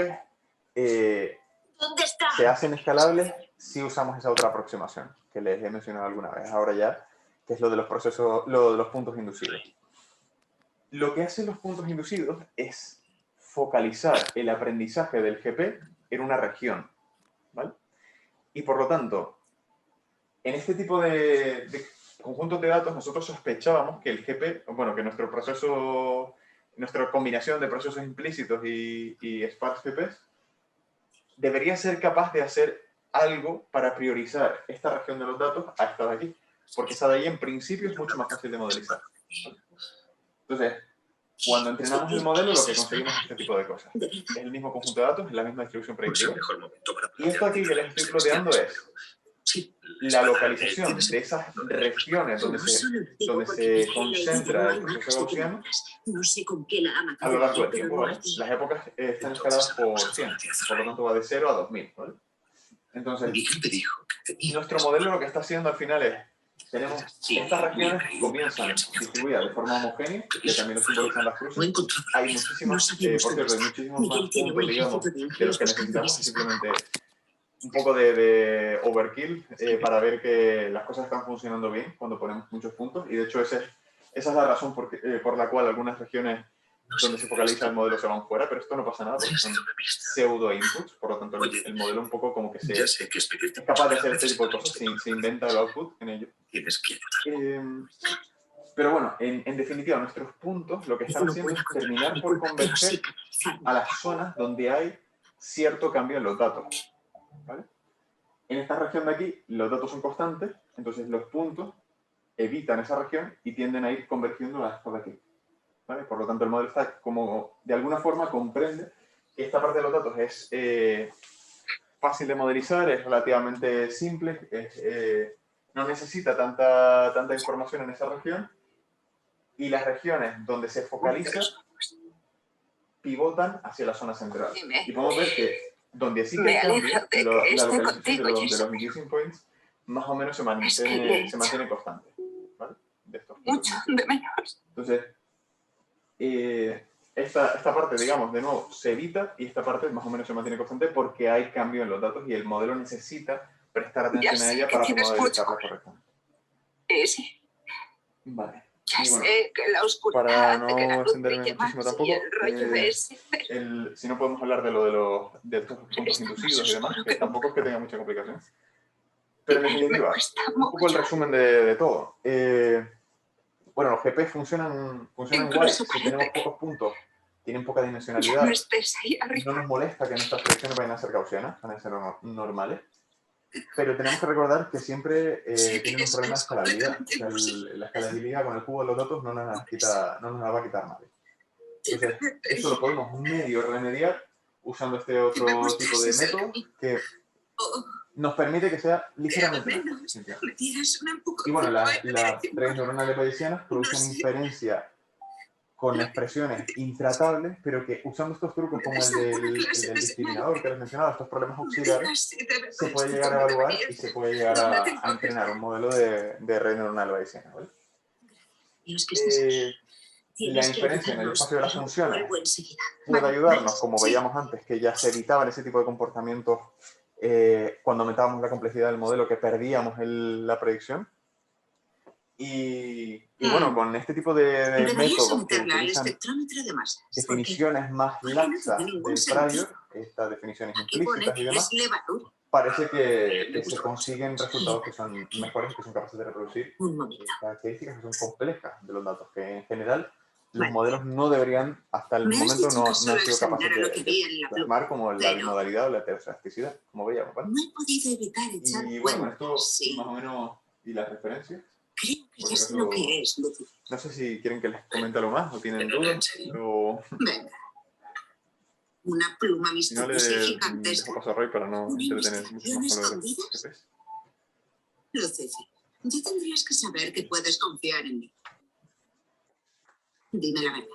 ¿Dónde está? se hacen escalables si usamos esa otra aproximación que les he mencionado alguna vez ahora ya, que es lo de los procesos, lo de los puntos inducidos. Lo que hacen los puntos inducidos es focalizar el aprendizaje del GP en una región, ¿vale? Y por lo tanto, en este tipo de conjuntos de datos nosotros sospechábamos que el GP, bueno, que nuestro proceso, nuestra combinación de procesos implícitos y sparse GPs debería ser capaz de hacer algo para priorizar esta región de los datos a esta de aquí, porque esta de ahí en principio es mucho más fácil de modelizar. Entonces, cuando entrenamos el modelo lo que conseguimos es este tipo de cosas. Es el mismo conjunto de datos, es la misma distribución No es el predictiva. mejor momento para Y esto aquí que les estoy floteando es Sí, la localización de esas regiones donde No solo lo digo donde porque se Miguel ha concentra ido el a proceso Marx de gaussiano preguntas. No sé con qué la ha a matado, lo largo del pero tiempo, no ¿vale? aquí. Las épocas están escaladas por 100, por lo tanto va de 0 a 2000, ¿vale? Entonces, Miguel me dijo que tenía nuestro modelo lo que está haciendo al final es, tenemos estas regiones que comienzan distribuidas de forma homogénea, que también lo simbolizan las No he cruces. encontrado Hay la pieza. No muchísimos, sabemos por dónde cierto, hay está. muchísimos Miguel más tiene puntos, un digamos, ejército de de los ángeles que buscando necesitamos, esa simplemente espada. un poco de overkill para ver que las cosas están funcionando bien cuando ponemos muchos puntos. Y de hecho esa es la razón por la cual algunas regiones donde se focaliza el modelo se van fuera, pero esto no pasa nada porque son pseudo inputs, por lo tanto el modelo un poco como que Ya sé que es pedirte capaz de mucho, hacer pero este tipo de cosas, se inventa el output en ello. tienes que ayudar. Pero bueno, en definitiva, nuestros puntos lo que están No haciendo puedo es controlar terminar mi por culpa, pero sí converger canalizarme. a las zonas donde hay cierto cambio en los datos. ¿Vale? En esta región de aquí, los datos son constantes, entonces los puntos evitan esa región y tienden a ir convergiendo a esta de aquí. ¿Vale? Por lo tanto, el modelo está como, de alguna forma, comprende que esta parte de los datos es fácil de modelizar, es relativamente simple, no necesita tanta información en esa región, y las regiones donde se focaliza pivotan hacia la zona central. Dime. Y podemos ver que donde sí que Me hay cambio, alegra de que la esté localización contigo, de los Jessica. missing points más o menos se Es que le he mantiene constante. ¿Vale? De estos puntos mucho missing. de menos. Entonces, esta parte, digamos, de nuevo, se evita y esta parte más o menos se mantiene constante porque hay cambio en los datos y el modelo necesita prestar atención Ya a sé ella que para tienes modelizarla mucho. correctamente. Sí. Vale. Ya Y bueno, sé que la oscuridad para hace que la no luz extenderme brille muchísimo más tampoco, y el rollo ese. si no podemos hablar de estos puntos Está inducidos más y demás, oscuro que que tampoco es que tenga mucha complicación. Pero en me definitiva, cuesta un poco el mucho. resumen de todo. Bueno, los GP funcionan guay. Incluso Si tenemos parece que pocos puntos, tienen poca ya no dimensionalidad, estés ahí no arriba. nos molesta que nuestras predicciones vayan a ser gaussianas, van a ser normales. Pero tenemos que recordar que siempre Sé que tienen un eso problema de es escalabilidad. O completamente sea, imposible. la escalabilidad con el cubo de los datos no nos la va a quitar nadie. De Entonces, verdad te eso lo digo. podemos medio remediar usando este Que me otro tipo de mostrases el método camino. que O nos permite que sea que al ligeramente mejor. menos Simplemente. me dieras un Y bueno, empujoncito en la las dirección redes correcta. neuronales bayesianas No producen sé. inferencia con Lo expresiones que intratables, pero que usando estos trucos debe como ser alguna el clase del de señal discriminador que que les mencionaba, estos problemas me auxiliares, digas si de se verdad puede estoy llegar a donde evaluar debería y se estar. puede llegar Donde a tengo que entrenar un estar. modelo de red neuronal bayesiana. ¿Vale? Dios, que estás aquí. La Tienes que inferencia en el ayudarnos, espacio de las pero funciones vuelvo enseguida. puede Vale. ayudarnos, como Sí. veíamos antes, que ya se evitaban ese tipo de comportamientos cuando aumentábamos la complejidad del modelo, que perdíamos la predicción. Y bueno, con este tipo de Deberías métodos que someterla al utilizan espectrómetro de masas. ¿Por qué? definiciones más Porque no tiene laxas ningún del sentido. prior, estas definiciones Aquí pone implícitas y que es demás, levadura. parece que se consiguen resultados que son mejores y que son capaces de reproducir Un momento. características que son complejas de los datos, que en general los Vale. modelos no deberían, hasta el Me has momento, dicho que no solo han sido capaces examinara lo que de vi en la pluma. plasmar como la Pero bimodalidad o la heteroelasticidad, como veíamos, ¿vale? no he podido evitar echar Y bueno, con esto cuentas. Sí. más o menos, y las referencias, Creo que por ya si sé lo acaso, que es, Lucy. no sé si quieren que les comente algo más o tienen ¿Pero en dudas, serio? o Venga. Una pluma si no, misteriosa y le gigantesca. dejo paso a Roy para no ¿Una entretener mucho investigación más con lo de los escondidas? jefes. Lucy, ya tendrías que saber que puedes confiar en mí. Dime la verdad.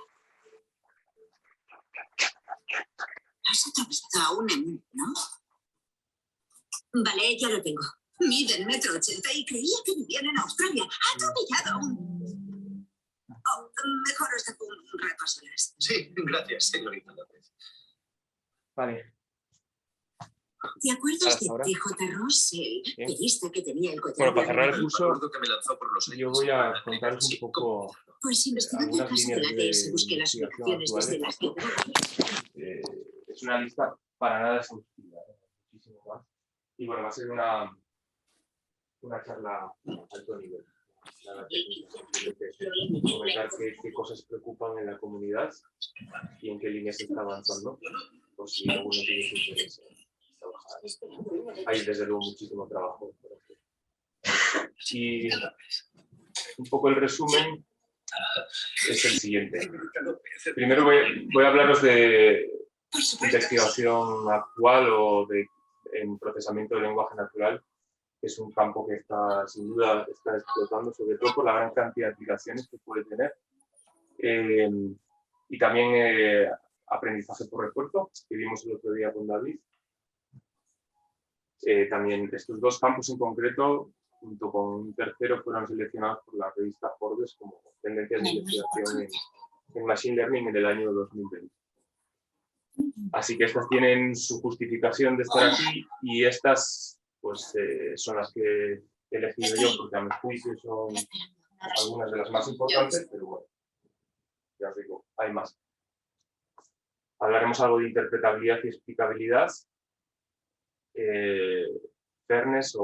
Has atravesado a un emú, ¿no? Vale, ya lo tengo. Mide 1,80 m y creía que vivía en Australia. Ha atropellado a un... Oh, mejor os dejo un rato a solas. Sí, gracias, señorita López. Vale. ¿Te acuerdas Hasta de ahora. TJ Ross, el Bien. periodista que tenía el collar Bueno, para de cerrar el algodón? curso, Recuerdo que me lanzó por los aires yo voy a para agregar contaros un sí, poco Pues investigando en algunas casa de líneas la de DS busqué las investigación ubicaciones desde actuales. las que grabé. Es una lista para nada exhaustiva, muchísimo más. Y bueno, va a ser una charla a alto nivel. Nada técnica, simplemente comentar qué cosas preocupan en la comunidad y en qué líneas se está avanzando, por si a alguno tiene interés en trabajar. Hay desde luego muchísimo trabajo por hacer. Y un poco el resumen es el siguiente. Primero voy a hablaros de Por supuesto. investigación actual o en procesamiento de lenguaje natural, que es un campo que está sin duda está explotando, sobre todo por la gran cantidad de aplicaciones que puede tener. Y también aprendizaje por refuerzo, que vimos el otro día con David. También estos dos campos en concreto, junto con un tercero, fueron seleccionados por la revista Forbes como tendencias de investigación en Machine Learning en el año 2020. Así que estas tienen su justificación de estar aquí y estas pues, son las que he elegido yo porque a mi juicio son algunas de las más importantes, pero bueno, ya os digo, hay más. Hablaremos algo de interpretabilidad y explicabilidad, fairness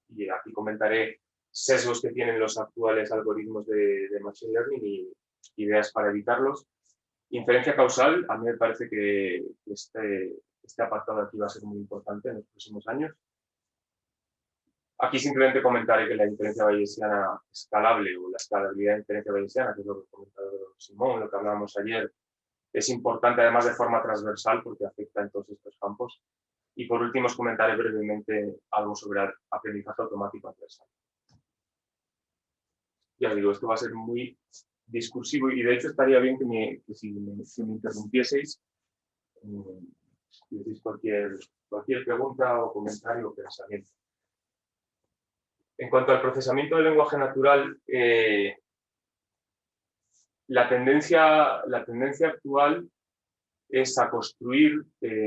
y aquí comentaré sesgos que tienen los actuales algoritmos de Machine Learning y ideas para evitarlos. Inferencia causal, a mí me parece que este apartado aquí va a ser muy importante en los próximos años. Aquí simplemente comentaré que la inferencia bayesiana escalable o la escalabilidad de inferencia bayesiana, que es lo que ha comentado Simón, lo que hablábamos ayer, es importante además de forma transversal porque afecta en todos estos campos. Y por último os comentaré brevemente algo sobre aprendizaje automático adversal. Ya os digo, esto va a ser muy discursivo y de hecho estaría bien que si me interrumpieseis, si decís cualquier pregunta o comentario o pensamiento. En cuanto al procesamiento del lenguaje natural, la tendencia actual es a construir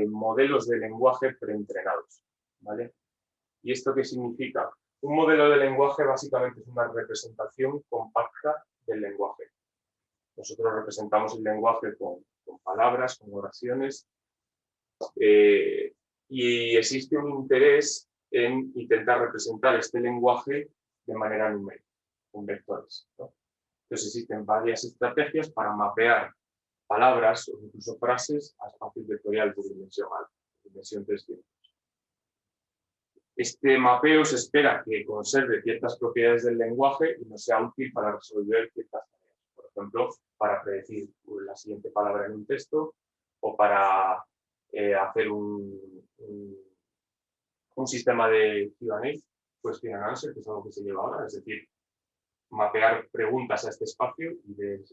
modelos de lenguaje preentrenados, ¿vale? ¿Y esto qué significa? Un modelo de lenguaje básicamente es una representación compacta del lenguaje. nosotros representamos el lenguaje con palabras, con oraciones, y existe un interés en intentar representar este lenguaje de manera numérica, con vectores, ¿no? Entonces existen varias estrategias para mapear palabras o incluso frases a espacios vectoriales de dimensión alta, dimensión 300. Este mapeo se espera que conserve ciertas propiedades del lenguaje y nos sea útil para resolver ciertas tareas. Por ejemplo, para predecir la siguiente palabra en un texto o para hacer un sistema de Q&A, question and answer, que es algo que se lleva ahora, es decir, mapear preguntas a este espacio y de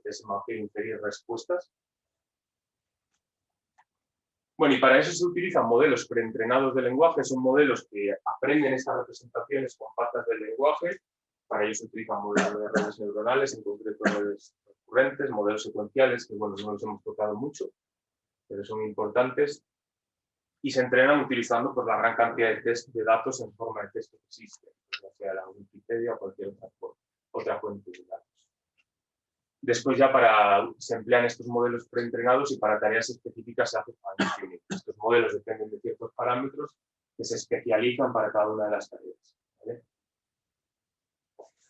ese mapeo inferir respuestas. Bueno, y para eso se utilizan modelos preentrenados de lenguaje, son modelos que aprenden estas representaciones compactas del lenguaje. Para ello se utilizan modelos de redes neuronales, en concreto redes recurrentes, modelos secuenciales, que bueno, no los hemos tocado mucho, pero son importantes. Y se entrenan utilizando pues, la gran cantidad de datos en forma de texto que existe, ya sea la Wikipedia o cualquier otra fuente de datos. Después ya se emplean estos modelos preentrenados y para tareas específicas se hace fine-tuning. Estos modelos dependen de ciertos parámetros que se especializan para cada una de las tareas, ¿vale?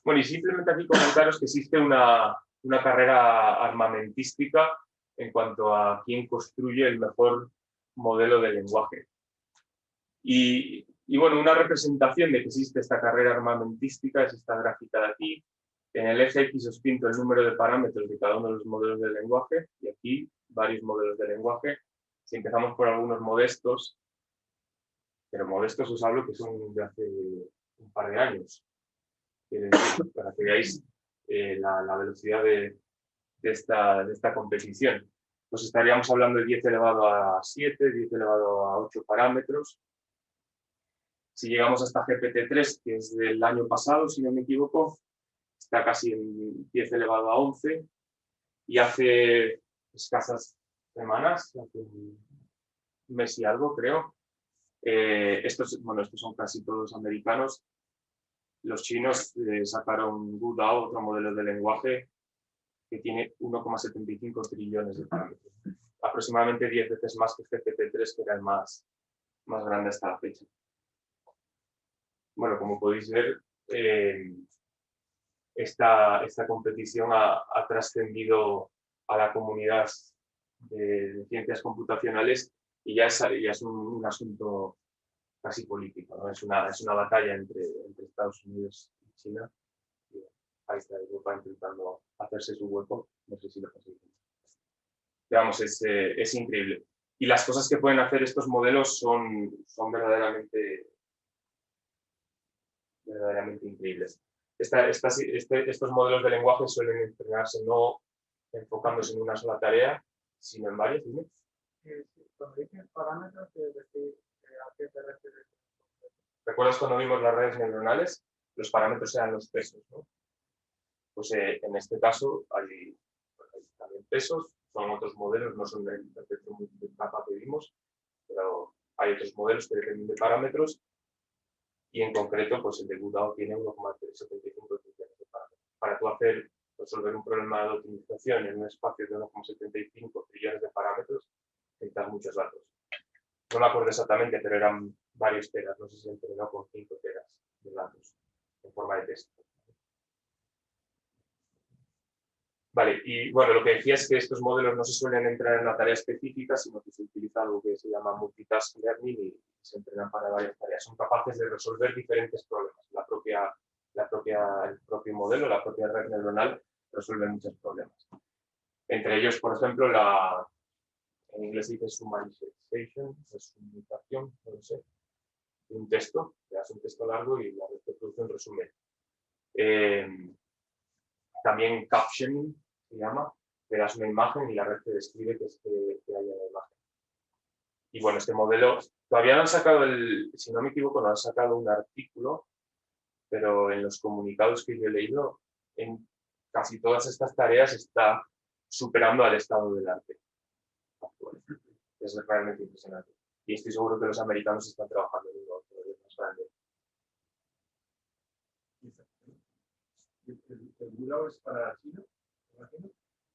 Bueno, y simplemente aquí comentaros que existe una carrera armamentística en cuanto a quién construye el mejor modelo de lenguaje. Y bueno, una representación de que existe esta carrera armamentística es esta gráfica de aquí. En el eje X os pinto el número de parámetros de cada uno de los modelos de lenguaje y aquí varios modelos de lenguaje. Si empezamos por algunos modestos, pero modestos os hablo que son de hace un par de años, para que veáis la velocidad de esta competición. Pues estaríamos hablando de 10 elevado a 7, 10 elevado a 8 parámetros. Si llegamos hasta GPT-3, que es del año pasado, si no me equivoco, está casi en 10 elevado a 11 y hace escasas semanas, hace un mes y algo creo, estos son casi todos americanos, los chinos sacaron GuDao, otro modelo de lenguaje que tiene 1,75 trillones de parámetros, aproximadamente 10 veces más que GPT-3, que era el más grande hasta la fecha. Bueno, como podéis ver, esta competición ha trascendido a la comunidad de ciencias computacionales y ya es un asunto casi político, ¿no? Es una batalla entre Estados Unidos y China. Ahí está Europa intentando hacerse su hueco, no sé si lo conseguimos. Digamos, es increíble. Y las cosas que pueden hacer estos modelos son verdaderamente increíbles. Estos modelos de lenguaje suelen entrenarse no enfocándose en una sola tarea, sino en varias. ¿Dime? Cuando dices parámetros, ¿a qué te refieres? ¿Recuerdas cuando vimos las redes neuronales? Los parámetros eran los pesos, ¿no? Pues en este caso hay también pesos, son otros modelos, no son el efecto multicapa que vimos, pero hay otros modelos que dependen de parámetros. Y en concreto, pues el de GuDao tiene 1,75 trillones de parámetros. Para tú resolver un problema de optimización en un espacio de 1,75 trillones de parámetros, necesitas muchos datos. No me acuerdo exactamente, pero eran varios teras, no sé si entrenó con 5 teras de datos en forma de texto. Vale, y bueno, lo que decía es que estos modelos no se suelen entrenar en una tarea específica, sino que se utiliza algo que se llama multitask learning y se entrenan para varias tareas. Son capaces de resolver diferentes problemas. El propio modelo, la propia red neuronal, resuelve muchos problemas. Entre ellos, por ejemplo, en inglés se dice summarization, sumización, no lo sé, de un texto, te das un texto largo y la red te produce un resumen. También captioning se llama, te das una imagen y la red te describe qué hay en la imagen. Y bueno, este modelo, todavía no han sacado si no me equivoco, no han sacado un artículo, pero en los comunicados que yo he leído, en casi todas estas tareas está superando al estado del arte actual. Es realmente impresionante. Y estoy seguro que los americanos están trabajando en uno todavía más grande. ¿El GuDao es para China?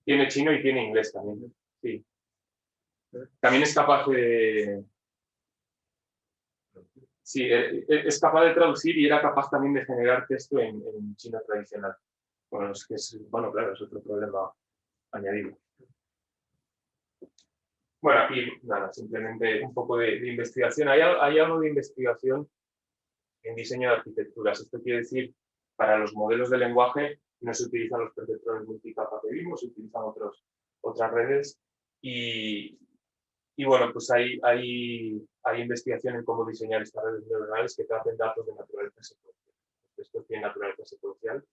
Tiene chino y tiene inglés también. Sí. También es capaz de... Sí, es capaz de traducir y era capaz también de generar texto en chino tradicional. Bueno, bueno, claro, es otro problema añadido. Bueno, aquí nada, simplemente un poco de investigación. Hay algo de investigación en diseño de arquitecturas. Esto quiere decir, para los modelos de lenguaje no se utilizan los perceptores multicapa que vimos, se utilizan otras redes. Y bueno, pues hay investigación en cómo diseñar estas redes neuronales que tracen datos de naturaleza secuencial. Esto tiene naturaleza secuencial.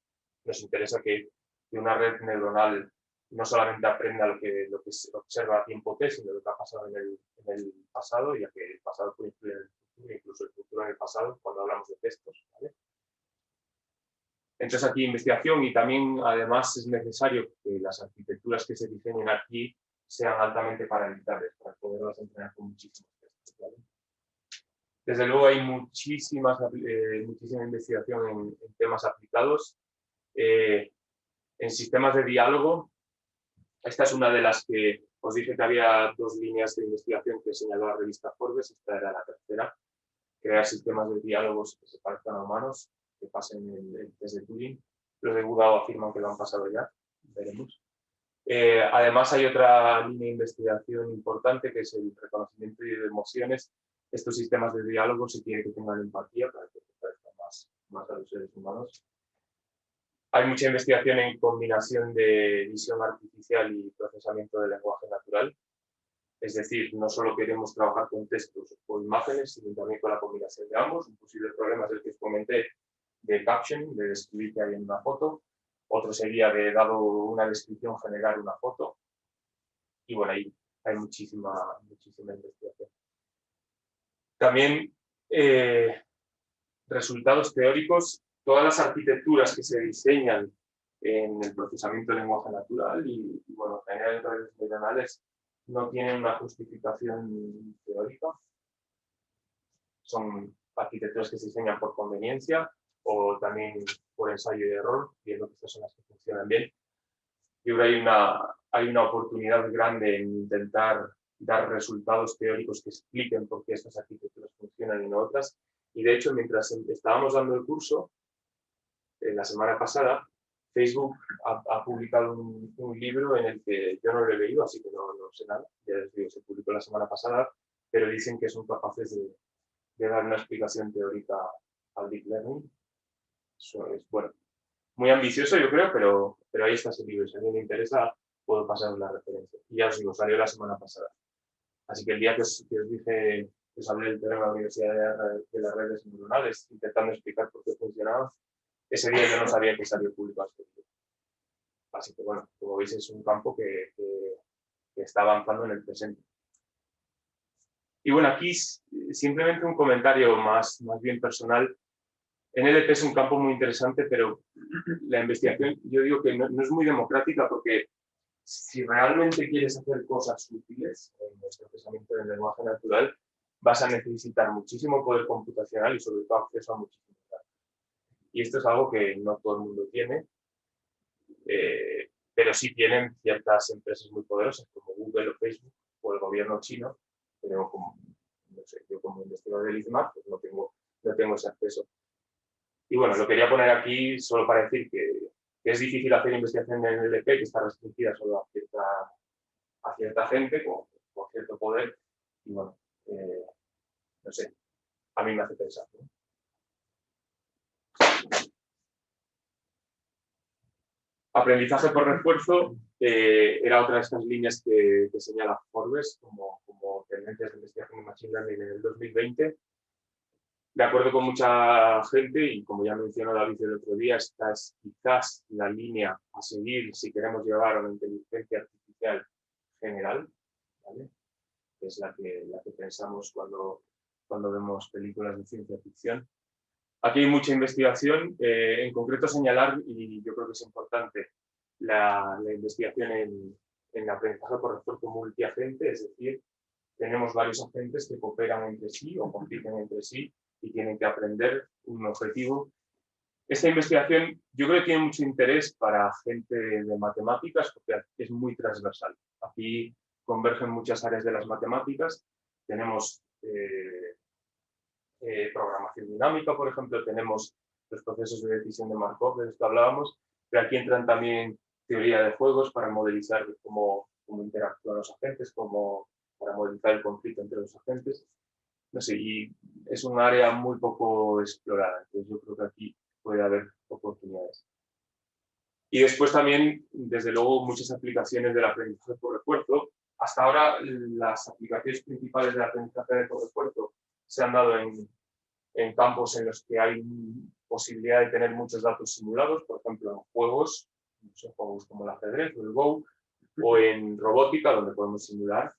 Nos interesa que una red neuronal no solamente aprenda lo que se observa a tiempo T, sino lo que ha pasado en el pasado, ya que el pasado puede influir en el futuro, incluso el futuro en el pasado, cuando hablamos de textos, ¿vale? Entonces aquí investigación y también además es necesario que las arquitecturas que se diseñen aquí sean altamente paralelizables para poderlas entrenar con muchísimos textos, ¿vale? Desde luego hay muchísima investigación en temas aplicados. En sistemas de diálogo, esta es una de las que os dije que había 2 líneas de investigación que señaló la revista Forbes, esta era la tercera, crear sistemas de diálogos que se parezcan a humanos, que pasen el test de Turing. Los de Google afirman que lo han pasado ya, veremos. Además hay otra línea de investigación importante que es el reconocimiento de emociones. Estos sistemas de diálogo se quiere que tengan empatía para que se parezcan más a los seres humanos. Hay mucha investigación en combinación de visión artificial y procesamiento del lenguaje natural. Es decir, no solo queremos trabajar con textos o imágenes, sino también con la combinación de ambos. Un posible problema es el que os comenté de captioning, de describir que hay en una foto. Otro sería de, dado una descripción, generar una foto. Y bueno, ahí hay muchísima investigación. También resultados teóricos. Todas las arquitecturas que se diseñan en el procesamiento del lenguaje natural y bueno, en general en redes neuronales no tienen una justificación teórica. Son arquitecturas que se diseñan por conveniencia o también por ensayo y error, viendo que estas son las que funcionan bien. Y ahora hay una oportunidad grande en intentar dar resultados teóricos que expliquen por qué estas arquitecturas funcionan y no otras. Y de hecho, mientras estábamos dando el curso, la semana pasada, Facebook ha publicado un libro en el que yo no lo he leído, así que no sé nada. Ya les digo, se publicó la semana pasada, pero dicen que son capaces de dar una explicación teórica al Deep Learning. Eso es, bueno, muy ambicioso yo creo, pero ahí está ese libro. Si a alguien le interesa, puedo pasaros la referencia. Y ya os digo, salió la semana pasada. Así que el día que os dije, que os hablé del tema de la Universidad de las Redes Neuronales, intentando explicar por qué funcionaba, ese día yo no sabía que salió publicado este libro. Así que bueno, como veis es un campo que está avanzando en el presente. Y bueno, aquí simplemente un comentario más bien personal. NLP es un campo muy interesante, pero la investigación yo digo que no es muy democrática porque si realmente quieres hacer cosas útiles en el procesamiento del lenguaje natural, vas a necesitar muchísimo poder computacional y sobre todo acceso a muchísimos datos. Y esto es algo que no todo el mundo tiene, pero sí tienen ciertas empresas muy poderosas como Google o Facebook o el gobierno chino, pero como, no sé, yo como investigador del ICMAR pues no tengo ese acceso. Y bueno, lo quería poner aquí solo para decir que es difícil hacer investigación en NLP, que está restringida solo a cierta gente con cierto poder. Y bueno, no sé, a mí me hace pensar, ¿no? Aprendizaje por refuerzo era otra de estas líneas que señala Forbes como tendencias de investigación en Machine Learning en el 2020. De acuerdo con mucha gente, y como ya mencionó David el otro día, esta es quizás la línea a seguir si queremos llevar a una inteligencia artificial general, ¿vale? Que es la que pensamos cuando vemos películas de ciencia ficción. Aquí hay mucha investigación, en concreto señalar, y yo creo que es importante, la investigación en aprendizaje por refuerzo multiagente, es decir, tenemos varios agentes que cooperan entre sí o compiten entre sí y tienen que aprender un objetivo Esta investigación yo creo que tiene mucho interés para gente de matemáticas porque es muy transversal. Aquí convergen muchas áreas de las matemáticas. Tenemos programación dinámica, por ejemplo, tenemos los procesos de decisión de Markov, de los que hablábamos, pero aquí entran también teoría de juegos para modelizar cómo interactúan los agentes, para modelizar el conflicto entre los agentes. No sé, y es un área muy poco explorada, entonces yo creo que aquí puede haber oportunidades. Y después también, desde luego, muchas aplicaciones del aprendizaje por refuerzo. Hasta ahora, las aplicaciones principales del aprendizaje por refuerzo se han dado en campos en los que hay posibilidad de tener muchos datos simulados, por ejemplo, en juegos como el ajedrez o el Go, o en robótica, donde podemos simular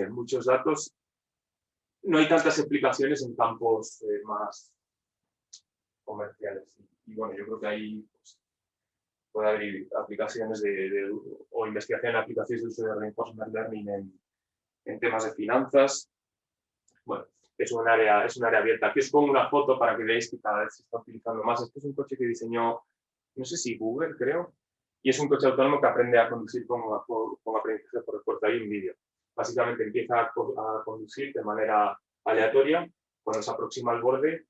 muchos datos. No hay tantas aplicaciones en campos más comerciales. Y bueno, yo creo que ahí pues, puede haber aplicaciones o investigación en aplicaciones de uso de reinforcement learning en temas de finanzas. Bueno, es un área abierta. Aquí os pongo una foto para que veáis que cada vez se está utilizando más. Este es un coche que diseñó, no sé si Google, creo, y es un coche autónomo que aprende a conducir con aprendizaje por refuerzo. Hay un vídeo. Básicamente empieza a conducir de manera aleatoria. Cuando se aproxima al borde,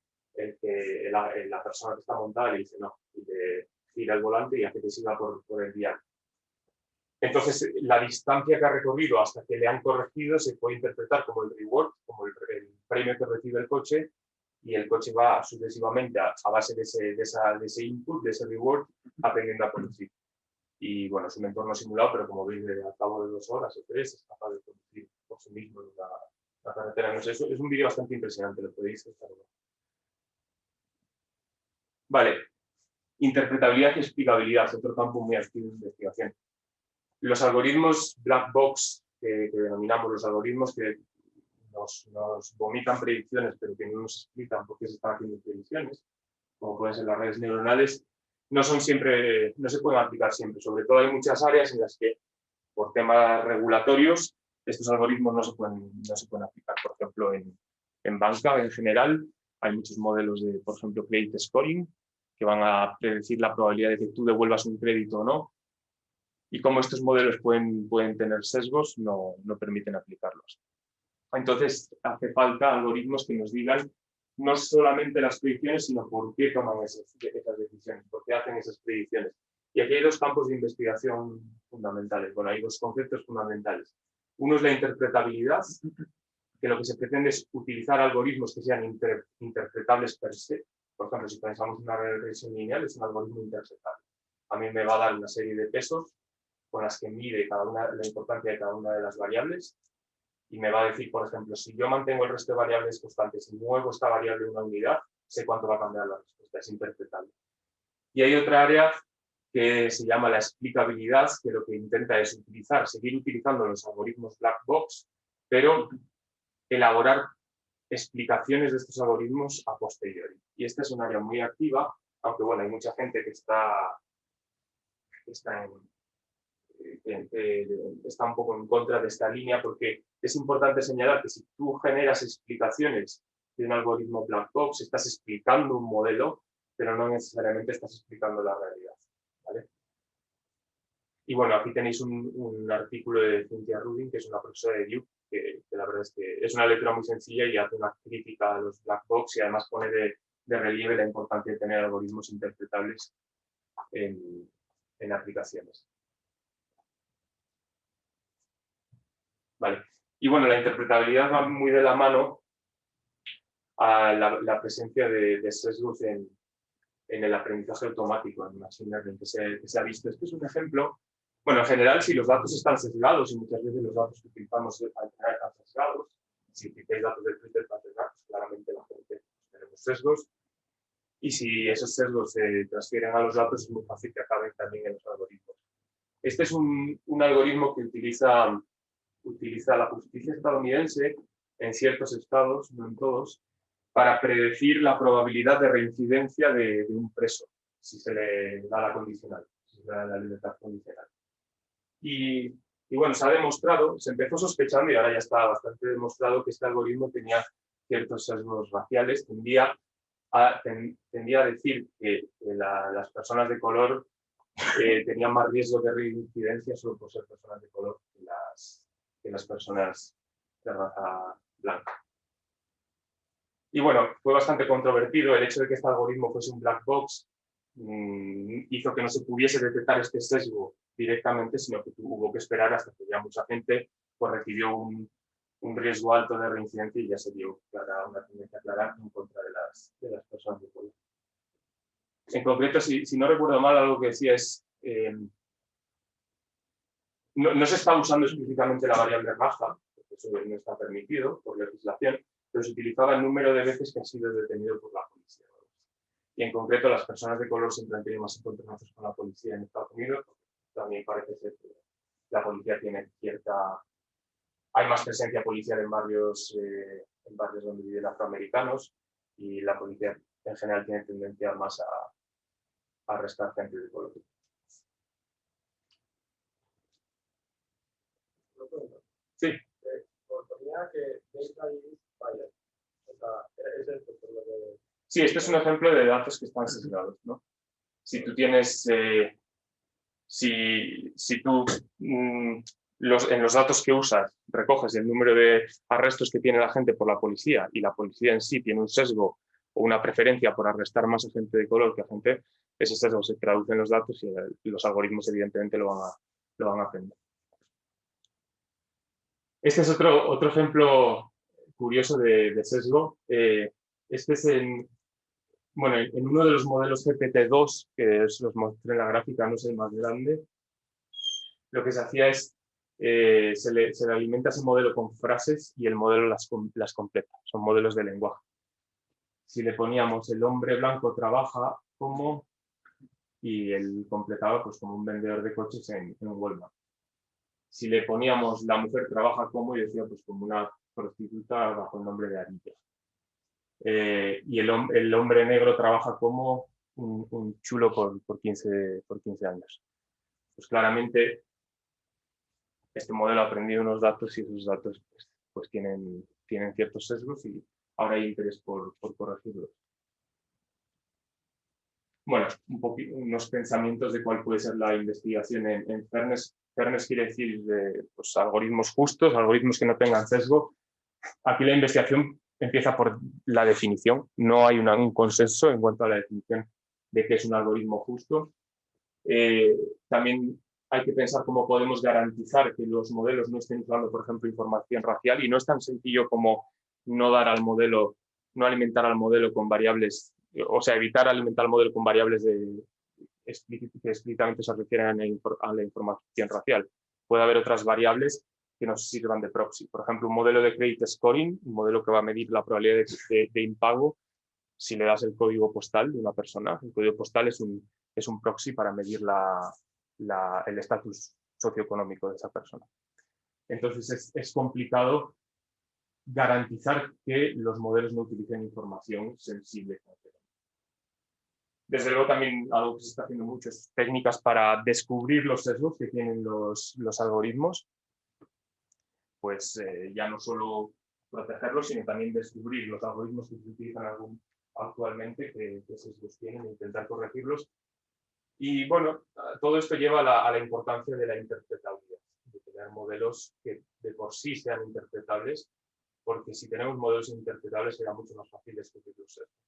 la persona que está montada le dice no, y le gira el volante y hace que siga por el vial. Entonces, la distancia que ha recorrido hasta que le han corregido se puede interpretar como el reward, como el premio que recibe el coche, y el coche va sucesivamente a base de ese input, de ese reward, aprendiendo a conducir. Y bueno, es un entorno simulado, pero como veis, al cabo de 2 horas o 3 es capaz de conducir por sí mismo en la carretera. No sé, es un vídeo bastante impresionante, lo podéis estar viendo. Vale, interpretabilidad y explicabilidad es otro campo muy activo de investigación. Los algoritmos black box, que denominamos los algoritmos que nos vomitan predicciones, pero que no nos explican por qué se están haciendo predicciones, como pueden ser las redes neuronales, no se pueden aplicar siempre. Sobre todo hay muchas áreas en las que, por temas regulatorios, estos algoritmos no se pueden aplicar. Por ejemplo, en banca, en general, hay muchos modelos de, por ejemplo, credit scoring, que van a predecir la probabilidad de que tú devuelvas un crédito o no. Y como estos modelos pueden tener sesgos, no permiten aplicarlos. Entonces, hace falta algoritmos que nos digan no solamente las predicciones, sino por qué toman esas decisiones, por qué hacen esas predicciones. Y aquí hay 2 campos de investigación fundamentales. Bueno, hay 2 conceptos fundamentales. Uno es la interpretabilidad, que lo que se pretende es utilizar algoritmos que sean interpretables per se. Por ejemplo, si pensamos en una regresión lineal, es un algoritmo interpretable. A mí me va a dar una serie de pesos con las que mide la importancia de cada una de las variables y me va a decir, por ejemplo, si yo mantengo el resto de variables constantes y muevo esta variable una unidad, sé cuánto va a cambiar la respuesta, es interpretable. Y hay otra área que se llama la explicabilidad, que lo que intenta es seguir utilizando los algoritmos black box, pero elaborar explicaciones de estos algoritmos a posteriori. Y esta es un área muy activa, aunque bueno, hay mucha gente que está un poco en contra de esta línea, porque es importante señalar que si tú generas explicaciones de un algoritmo black box, estás explicando un modelo, pero no necesariamente estás explicando la realidad. ¿Vale? Y bueno, aquí tenéis un artículo de Cynthia Rubin, que es una profesora de Duke, que la verdad es que es una lectura muy sencilla y hace una crítica a los black box y además pone de relieve la importancia de tener algoritmos interpretables en aplicaciones. Vale. Y bueno, la interpretabilidad va muy de la mano a la presencia de sesgos en el aprendizaje automático, en Machine Learning, que se ha visto. Este es un ejemplo. Bueno, en general, si los datos están sesgados, y muchas veces los datos que utilizamos para entrenar están sesgados, si utilizáis datos de Twitter para entrenar, pues claramente la gente tenemos sesgos. Y si esos sesgos se transfieren a los datos, es muy fácil que acaben también en los algoritmos. Este es un algoritmo que utiliza la justicia estadounidense en ciertos estados, no en todos, para predecir la probabilidad de reincidencia de un preso, si se le da la condicional, si se le da la libertad condicional. Y bueno, se ha demostrado, se empezó sospechando y ahora ya está bastante demostrado que este algoritmo tenía ciertos sesgos raciales, tendía tendía a decir que las personas de color tenían más riesgo de reincidencia solo por ser personas de color que las personas de raza blanca. Y bueno, fue bastante controvertido el hecho de que este algoritmo fuese un black box. Hizo que no se pudiese detectar este sesgo directamente, sino que hubo que esperar hasta que ya mucha gente pues, recibió un riesgo alto de reincidencia y ya se dio una tendencia clara en contra de las personas de color. En concreto, si no recuerdo mal, algo que decía es no se está usando explícitamente la variable raza, porque eso no está permitido por legislación, pero se utilizaba el número de veces que han sido detenidos por la policía. Y en concreto, las personas de color siempre han tenido más encontronazos con la policía en Estados Unidos, porque también parece ser que la policía tiene hay más presencia policial en barrios donde viven afroamericanos y la policía en general tiene tendencia más a arrestar gente de color. Sí. Oportunidad que data is biased. O sea, es esto por lo que... Sí, este es un ejemplo de datos que están sesgados, ¿no? Si tú tienes, si tú en los datos que usas recoges el número de arrestos que tiene la gente por la policía y la policía en sí tiene un sesgo o una preferencia por arrestar más a gente de color que a gente, ese sesgo se traduce en los datos y los algoritmos evidentemente lo van a aprender. Este es otro ejemplo curioso de sesgo. Este es en uno de los modelos GPT-2, que os los mostré en la gráfica, no es el más grande. Lo que se hacía es, se le alimenta ese modelo con frases y el modelo las completa. Son modelos de lenguaje. Si le poníamos el hombre blanco trabaja como, y él completaba pues como un vendedor de coches en Walmart. Si le poníamos la mujer trabaja como, y decía pues como una prostituta bajo el nombre de Arilla. Y el hombre negro trabaja como un chulo por 15 años. Pues claramente este modelo ha aprendido unos datos y esos datos pues tienen ciertos sesgos y ahora hay interés por corregirlos. Bueno, unos pensamientos de cuál puede ser la investigación en Fairness. Fairness quiere decir pues, algoritmos justos, algoritmos que no tengan sesgo. Aquí la investigación empieza por la definición. No hay un consenso en cuanto a la definición de qué es un algoritmo justo. También hay que pensar cómo podemos garantizar que los modelos no estén usando, por ejemplo, información racial, y no es tan sencillo como no alimentar al modelo con variables, o sea, evitar alimentar al modelo con variables que explícitamente se refieren a la información racial. Puede haber otras variables que nos sirvan de proxy. Por ejemplo, un modelo de credit scoring, un modelo que va a medir la probabilidad de impago. Si le das el código postal de una persona, el código postal es un proxy para medir el estatus socioeconómico de esa persona. Entonces es complicado garantizar que los modelos no utilicen información sensible. Desde luego también algo que se está haciendo mucho es técnicas para descubrir los sesgos que tienen los algoritmos, pues ya no solo protegerlos, sino también descubrir los algoritmos que se utilizan actualmente, que sesgos tienen, e intentar corregirlos. Y bueno, todo esto lleva a la importancia de la interpretabilidad, de tener modelos que de por sí sean interpretables, porque si tenemos modelos interpretables será mucho más fácil descubrir los sesgos.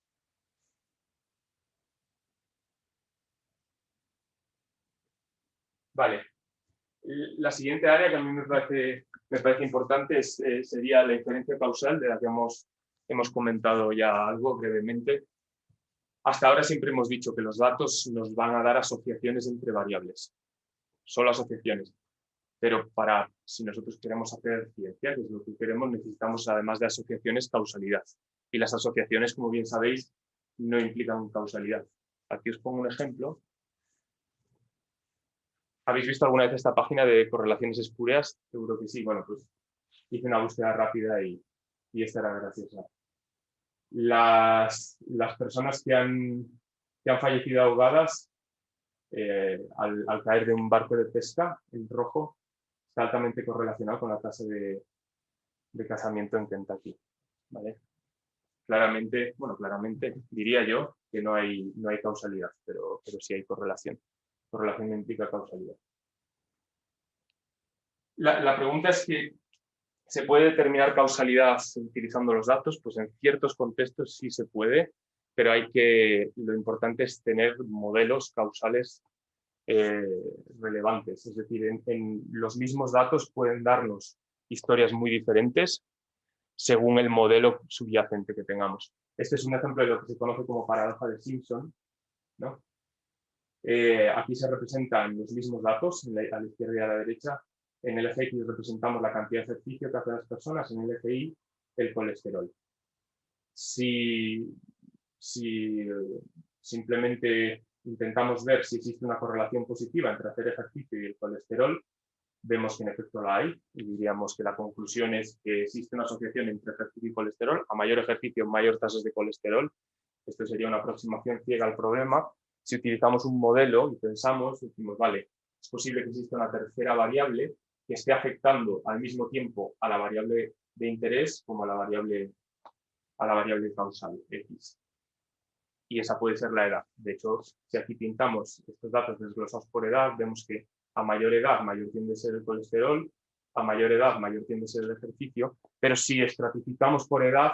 Vale. La siguiente área que a mí me parece importante sería la inferencia causal, de la que hemos comentado ya algo brevemente. Hasta ahora siempre hemos dicho que los datos nos van a dar asociaciones entre variables, solo asociaciones. Pero si nosotros queremos hacer ciencia, que es lo que queremos, necesitamos además de asociaciones causalidad. Y las asociaciones, como bien sabéis, no implican causalidad. Aquí os pongo un ejemplo. ¿Habéis visto alguna vez esta página de correlaciones espurias? Seguro que sí. Bueno, pues hice una búsqueda rápida y esta era graciosa. Las personas que han fallecido ahogadas al caer de un barco de pesca, en rojo, está altamente correlacionado con la tasa de casamiento en Kentucky. ¿Vale? claramente, diría yo que no hay causalidad, pero sí hay correlación. Correlación implica causalidad. La pregunta es que ¿se puede determinar causalidad utilizando los datos? Pues en ciertos contextos sí se puede, pero lo importante es tener modelos causales relevantes. Es decir, en los mismos datos pueden darnos historias muy diferentes según el modelo subyacente que tengamos. Este es un ejemplo de lo que se conoce como paradoja de Simpson, ¿no? Aquí se representan los mismos datos, a la izquierda y a la derecha. En el eje X representamos la cantidad de ejercicio que hacen las personas, en el eje Y el colesterol. Si simplemente intentamos ver si existe una correlación positiva entre hacer ejercicio y el colesterol, vemos que en efecto la hay, y diríamos que la conclusión es que existe una asociación entre ejercicio y colesterol. A mayor ejercicio, mayor tasas de colesterol. Esto sería una aproximación ciega al problema. Si utilizamos un modelo y pensamos, decimos, vale, es posible que exista una tercera variable que esté afectando al mismo tiempo a la variable de interés como a la variable causal, X. Y esa puede ser la edad. De hecho, si aquí pintamos estos datos desglosados por edad, vemos que a mayor edad, mayor tiende a ser el colesterol, a mayor edad, mayor tiende a ser el ejercicio, pero si estratificamos por edad,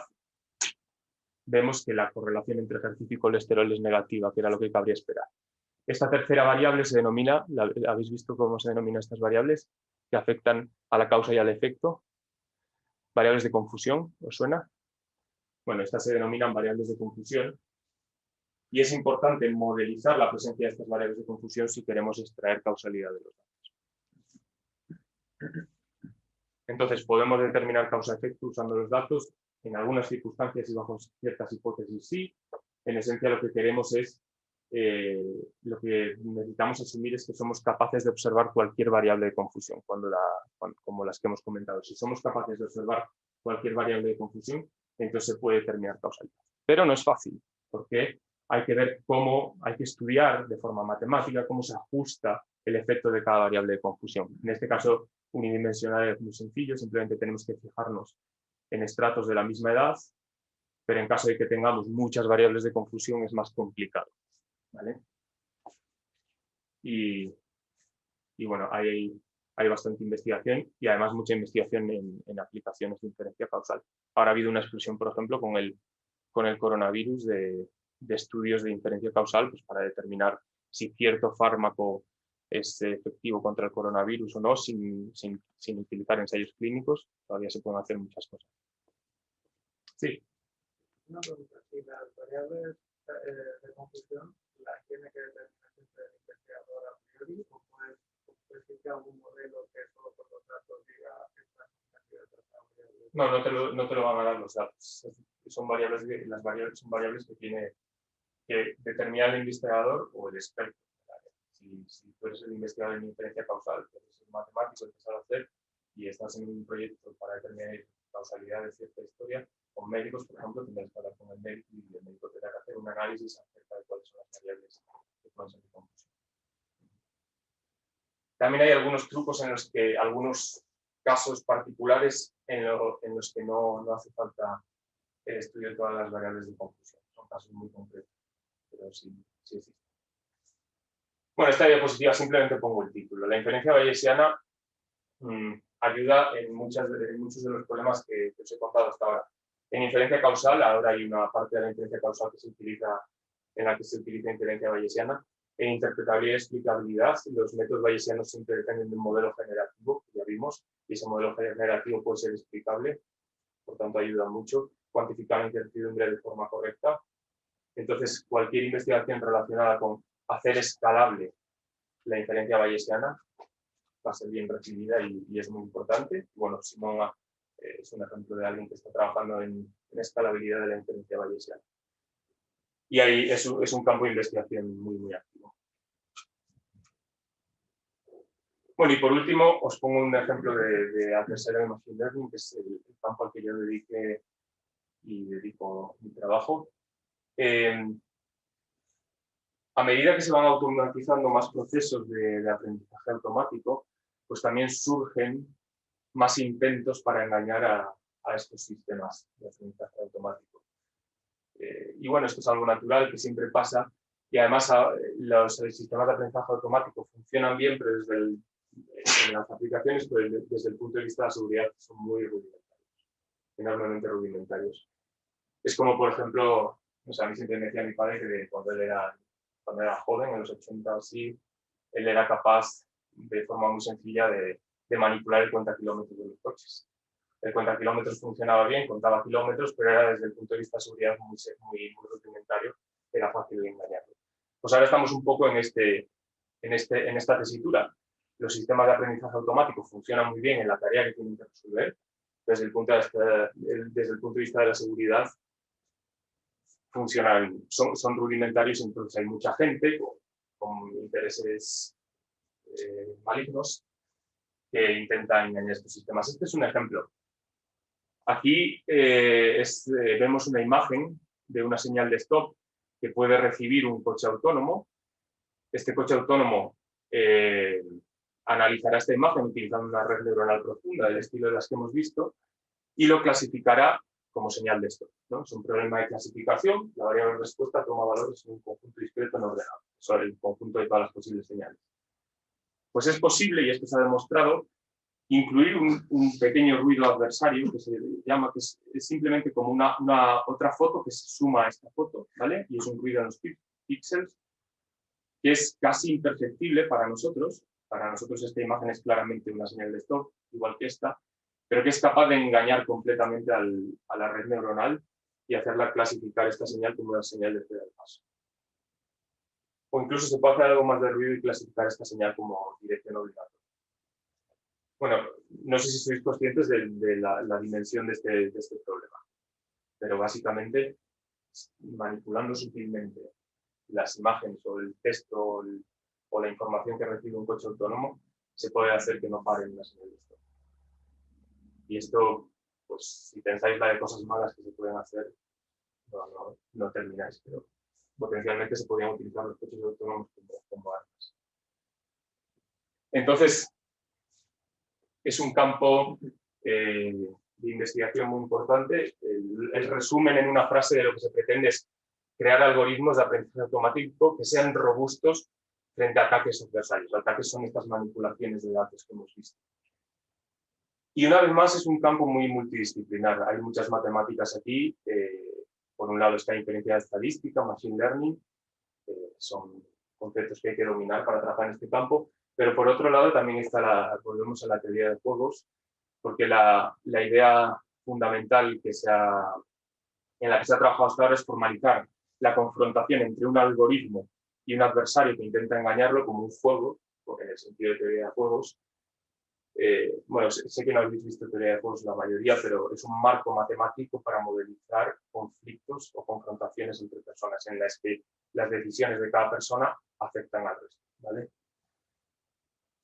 vemos que la correlación entre ejercicio y colesterol es negativa, que era lo que cabría esperar. Esta tercera variable se denomina, ¿habéis visto cómo se denominan estas variables? Que afectan a la causa y al efecto. Variables de confusión, ¿os suena? Bueno, estas se denominan variables de confusión. Y es importante modelizar la presencia de estas variables de confusión si queremos extraer causalidad de los datos. Entonces, podemos determinar causa-efecto usando los datos. En algunas circunstancias y bajo ciertas hipótesis sí. En esencia, lo que queremos es, lo que necesitamos asumir es que somos capaces de observar cualquier variable de confusión, como las que hemos comentado. Si somos capaces de observar cualquier variable de confusión, entonces se puede determinar causalidad. Pero no es fácil, porque hay que ver hay que estudiar de forma matemática cómo se ajusta el efecto de cada variable de confusión. En este caso, unidimensional es muy sencillo, simplemente tenemos que fijarnos en estratos de la misma edad, pero en caso de que tengamos muchas variables de confusión es más complicado, ¿vale? Y bueno, hay bastante investigación y además mucha investigación en aplicaciones de inferencia causal. Ahora ha habido una explosión, por ejemplo, con el coronavirus de estudios de inferencia causal, pues para determinar si cierto fármaco es efectivo contra el coronavirus o no, sin utilizar ensayos clínicos. Todavía se pueden hacer muchas cosas. Sí. Una pregunta, si las variables de confusión las tiene que determinar siempre el investigador a priori, o puede existe algún modelo que solo por los datos diga esta cantidad de variables? No te lo van a dar los datos. Son variables que tiene que determinar el investigador o el experto. Si tú eres el investigador en inferencia causal, eres el matemático que sabe hacer y estás en un proyecto para determinar causalidad de cierta historia, con médicos, por ejemplo, tendrás que hablar con el médico y el médico tendrá que hacer un análisis acerca de cuáles son las variables que pueden ser de confusión. También hay algunos trucos en los que, algunos casos particulares en los que no hace falta el estudio de todas las variables de confusión. Son casos muy concretos, pero sí existen. Bueno, esta diapositiva simplemente pongo el título. La inferencia bayesiana ayuda en muchos de los problemas que os he contado hasta ahora. En inferencia causal, ahora hay una parte de la inferencia causal en la que se utiliza inferencia bayesiana. En interpretabilidad y explicabilidad, los métodos bayesianos siempre dependen de un modelo generativo, que ya vimos, y ese modelo generativo puede ser explicable, por tanto ayuda mucho. Cuantificar la incertidumbre de forma correcta. Entonces, cualquier investigación relacionada con hacer escalable la inferencia bayesiana va a ser bien recibida y es muy importante. Bueno, Simón es un ejemplo de alguien que está trabajando en escalabilidad de la inferencia bayesiana. Y ahí es un campo de investigación muy, muy activo. Bueno, y por último, os pongo un ejemplo de Adversarial Machine Learning, que es el campo al que yo dedico mi trabajo. A medida que se van automatizando más procesos de aprendizaje automático, pues también surgen más intentos para engañar a estos sistemas de aprendizaje automático. Y bueno, esto es algo natural que siempre pasa. Y además los sistemas de aprendizaje automático funcionan bien, pero en las aplicaciones, pero desde el punto de vista de la seguridad son muy rudimentarios, enormemente rudimentarios. Es como, por ejemplo, o sea, a mí siempre me decía mi padre que cuando él era joven, en los 80 o así, él era capaz de forma muy sencilla de manipular el cuentakilómetros de los coches. El cuentakilómetros funcionaba bien, contaba kilómetros, pero era desde el punto de vista de seguridad muy rudimentario, era fácil de engañarlo. Pues ahora estamos un poco en esta tesitura. Los sistemas de aprendizaje automático funcionan muy bien en la tarea que tienen que resolver. Desde el punto de vista de la seguridad, son rudimentarios, entonces hay mucha gente con intereses malignos que intenta engañar estos sistemas. Este es un ejemplo. Aquí vemos una imagen de una señal de stop que puede recibir un coche autónomo. Este coche autónomo analizará esta imagen utilizando una red neuronal profunda del estilo de las que hemos visto y lo clasificará como señal de stop, ¿no? Es un problema de clasificación. La variable de respuesta toma valores en un conjunto discreto no ordenado, sobre el conjunto de todas las posibles señales. Pues es posible, y esto se ha demostrado, incluir un pequeño ruido adversario que se llama, que es simplemente como una otra foto que se suma a esta foto, ¿vale? Y es un ruido en los píxeles que es casi imperceptible para nosotros. Para nosotros esta imagen es claramente una señal de stop, igual que esta, pero que es capaz de engañar completamente a la red neuronal y hacerla clasificar esta señal como una señal de ceda de paso. O incluso se puede hacer algo más de ruido y clasificar esta señal como dirección obligatoria. Bueno, no sé si sois conscientes de la dimensión de este problema, pero básicamente manipulando sutilmente las imágenes o el texto o la información que recibe un coche autónomo, se puede hacer que no pare en una señal de stop. Y esto, pues si pensáis la de cosas malas que se pueden hacer, no termináis, pero potencialmente se podrían utilizar los coches autónomos como armas. Entonces, es un campo de investigación muy importante. El resumen en una frase de lo que se pretende es crear algoritmos de aprendizaje automático que sean robustos frente a ataques adversarios. Los ataques son estas manipulaciones de datos que hemos visto. Y una vez más es un campo muy multidisciplinar. Hay muchas matemáticas aquí. Por un lado está inferencia estadística, machine learning. Son conceptos que hay que dominar para trabajar en este campo. Pero por otro lado también volvemos a la teoría de juegos, porque la idea fundamental en la que se ha trabajado hasta ahora es formalizar la confrontación entre un algoritmo y un adversario que intenta engañarlo como un juego, porque en el sentido de teoría de juegos, bueno, sé que no habéis visto teoría de juegos la mayoría, pero es un marco matemático para modelizar conflictos o confrontaciones entre personas en las que las decisiones de cada persona afectan al resto, ¿vale?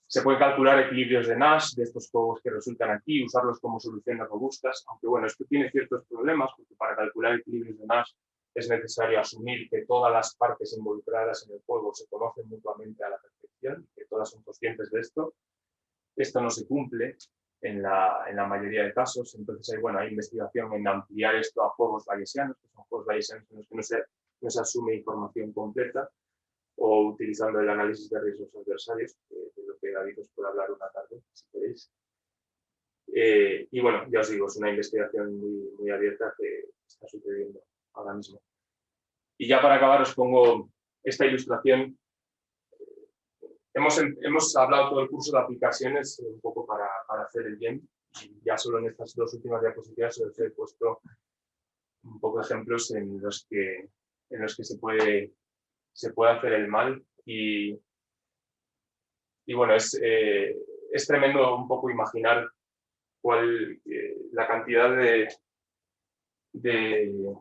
Se puede calcular equilibrios de Nash de estos juegos que resultan aquí, usarlos como soluciones robustas, aunque bueno, esto tiene ciertos problemas, porque para calcular equilibrios de Nash es necesario asumir que todas las partes involucradas en el juego se conocen mutuamente a la perfección, que todas son conscientes de esto. Esto no se cumple en la mayoría de casos, entonces hay investigación en ampliar esto a juegos bayesianos, que son juegos bayesianos en los que no se asume información completa, o utilizando el análisis de riesgos adversarios, de lo que David os puede hablar una tarde, si queréis. Y bueno, ya os digo, es una investigación muy abierta que está sucediendo ahora mismo. Y ya para acabar os pongo esta ilustración. Hemos hablado todo el curso de aplicaciones un poco para hacer el bien, y ya solo en estas dos últimas diapositivas os he puesto un poco de ejemplos en los que se puede hacer el mal y bueno, es tremendo un poco imaginar la cantidad de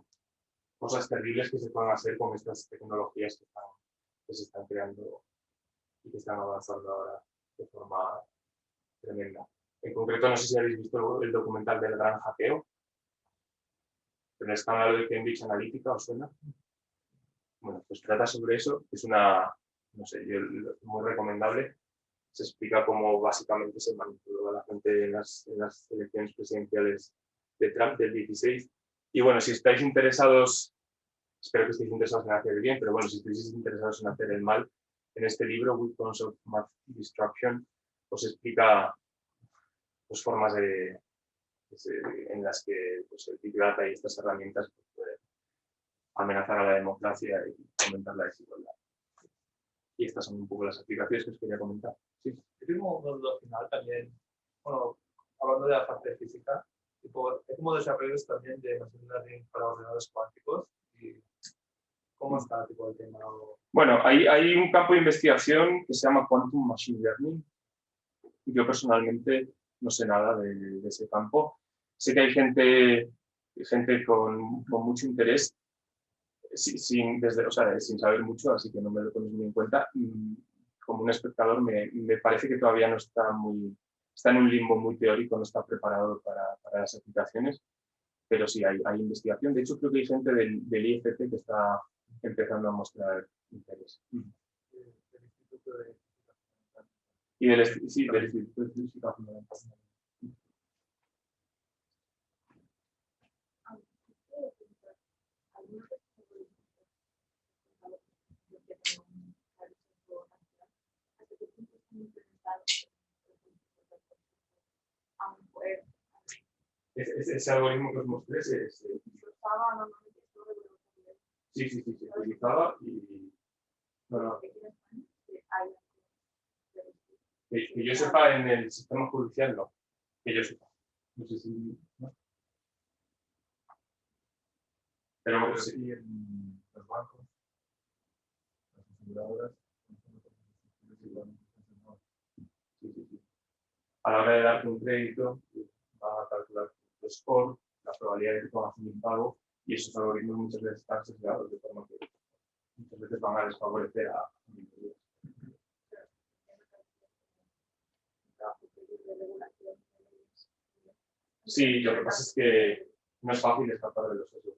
cosas terribles que se pueden hacer con estas tecnologías que se están creando y que están avanzando ahora de forma tremenda. En concreto, no sé si habéis visto el documental del gran hackeo, el escándalo de Cambridge Analytica, ¿os suena? Bueno, pues trata sobre eso, es muy recomendable. Se explica cómo básicamente se manipuló a la gente en las elecciones presidenciales de Trump del 16. Y bueno, si estáis interesados espero que estéis interesados en hacer el bien, pero bueno, si estáis interesados en hacer el mal, en este libro, Weapons of Mass Destruction, os explica pues, formas en las que pues, el Big Data y estas herramientas pues, pueden amenazar a la democracia y aumentar la desigualdad. Y estas son un poco las aplicaciones que os quería comentar. Sí. Yo tengo una duda final también, bueno, hablando de la parte física, tipo, hay como desarrollos también de machine learning para ordenadores cuánticos y cómo está tipo el tema. Bueno, hay un campo de investigación que se llama Quantum Machine Learning. Yo personalmente no sé nada de ese campo. Sé que hay gente con mucho interés, sin saber mucho, así que no me lo tomes muy en cuenta. Como un espectador me parece que todavía no está en un limbo muy teórico, no está preparado para las aplicaciones, pero sí hay investigación. De hecho, creo que hay gente del IFT que está empezando a mostrar interés. Del Instituto de Y del Instituto de Física Fundamental. Ese algoritmo que os mostré se utilizaba y... No. Que yo sepa, en el sistema judicial no. Que yo sepa. No sé si... ¿no? Pero sí, en los bancos, las aseguradoras, sí. A la hora de darte un crédito, va a calcular tu score, la probabilidad de que puedas hacer un pago, y esos algoritmos muchas veces están sesgados de forma que muchas veces van a desfavorecer a individuos. Sí, lo que pasa es que no es fácil escapar de los sesgos.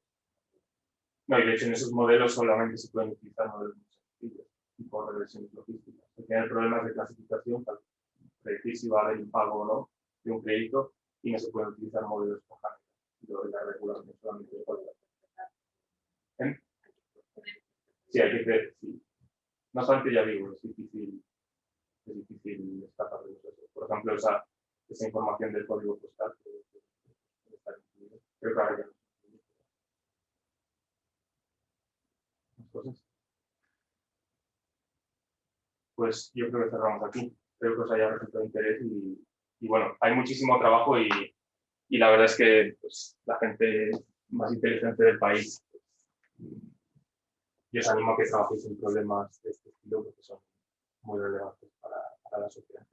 No, y de hecho en esos modelos solamente se pueden utilizar modelos muy sencillos, tipo regresiones logísticas. Se tienen problemas de clasificación para predecir si va a haber un pago o no de un crédito y no se pueden utilizar modelos mecánicos. Y la regulación solamente de cualquier. Sí, hay que creer, sí. No obstante, ya digo, es difícil escapar de los sesgos. Por ejemplo, esa información del código postal que está incluido. Creo que ahora ya cosas. Pues yo creo que cerramos aquí. Espero que os haya resultado de interés y bueno, hay muchísimo trabajo y la verdad es que pues, la gente más inteligente del país, yo os animo a que trabajéis en problemas de este estilo porque son muy relevantes para la sociedad.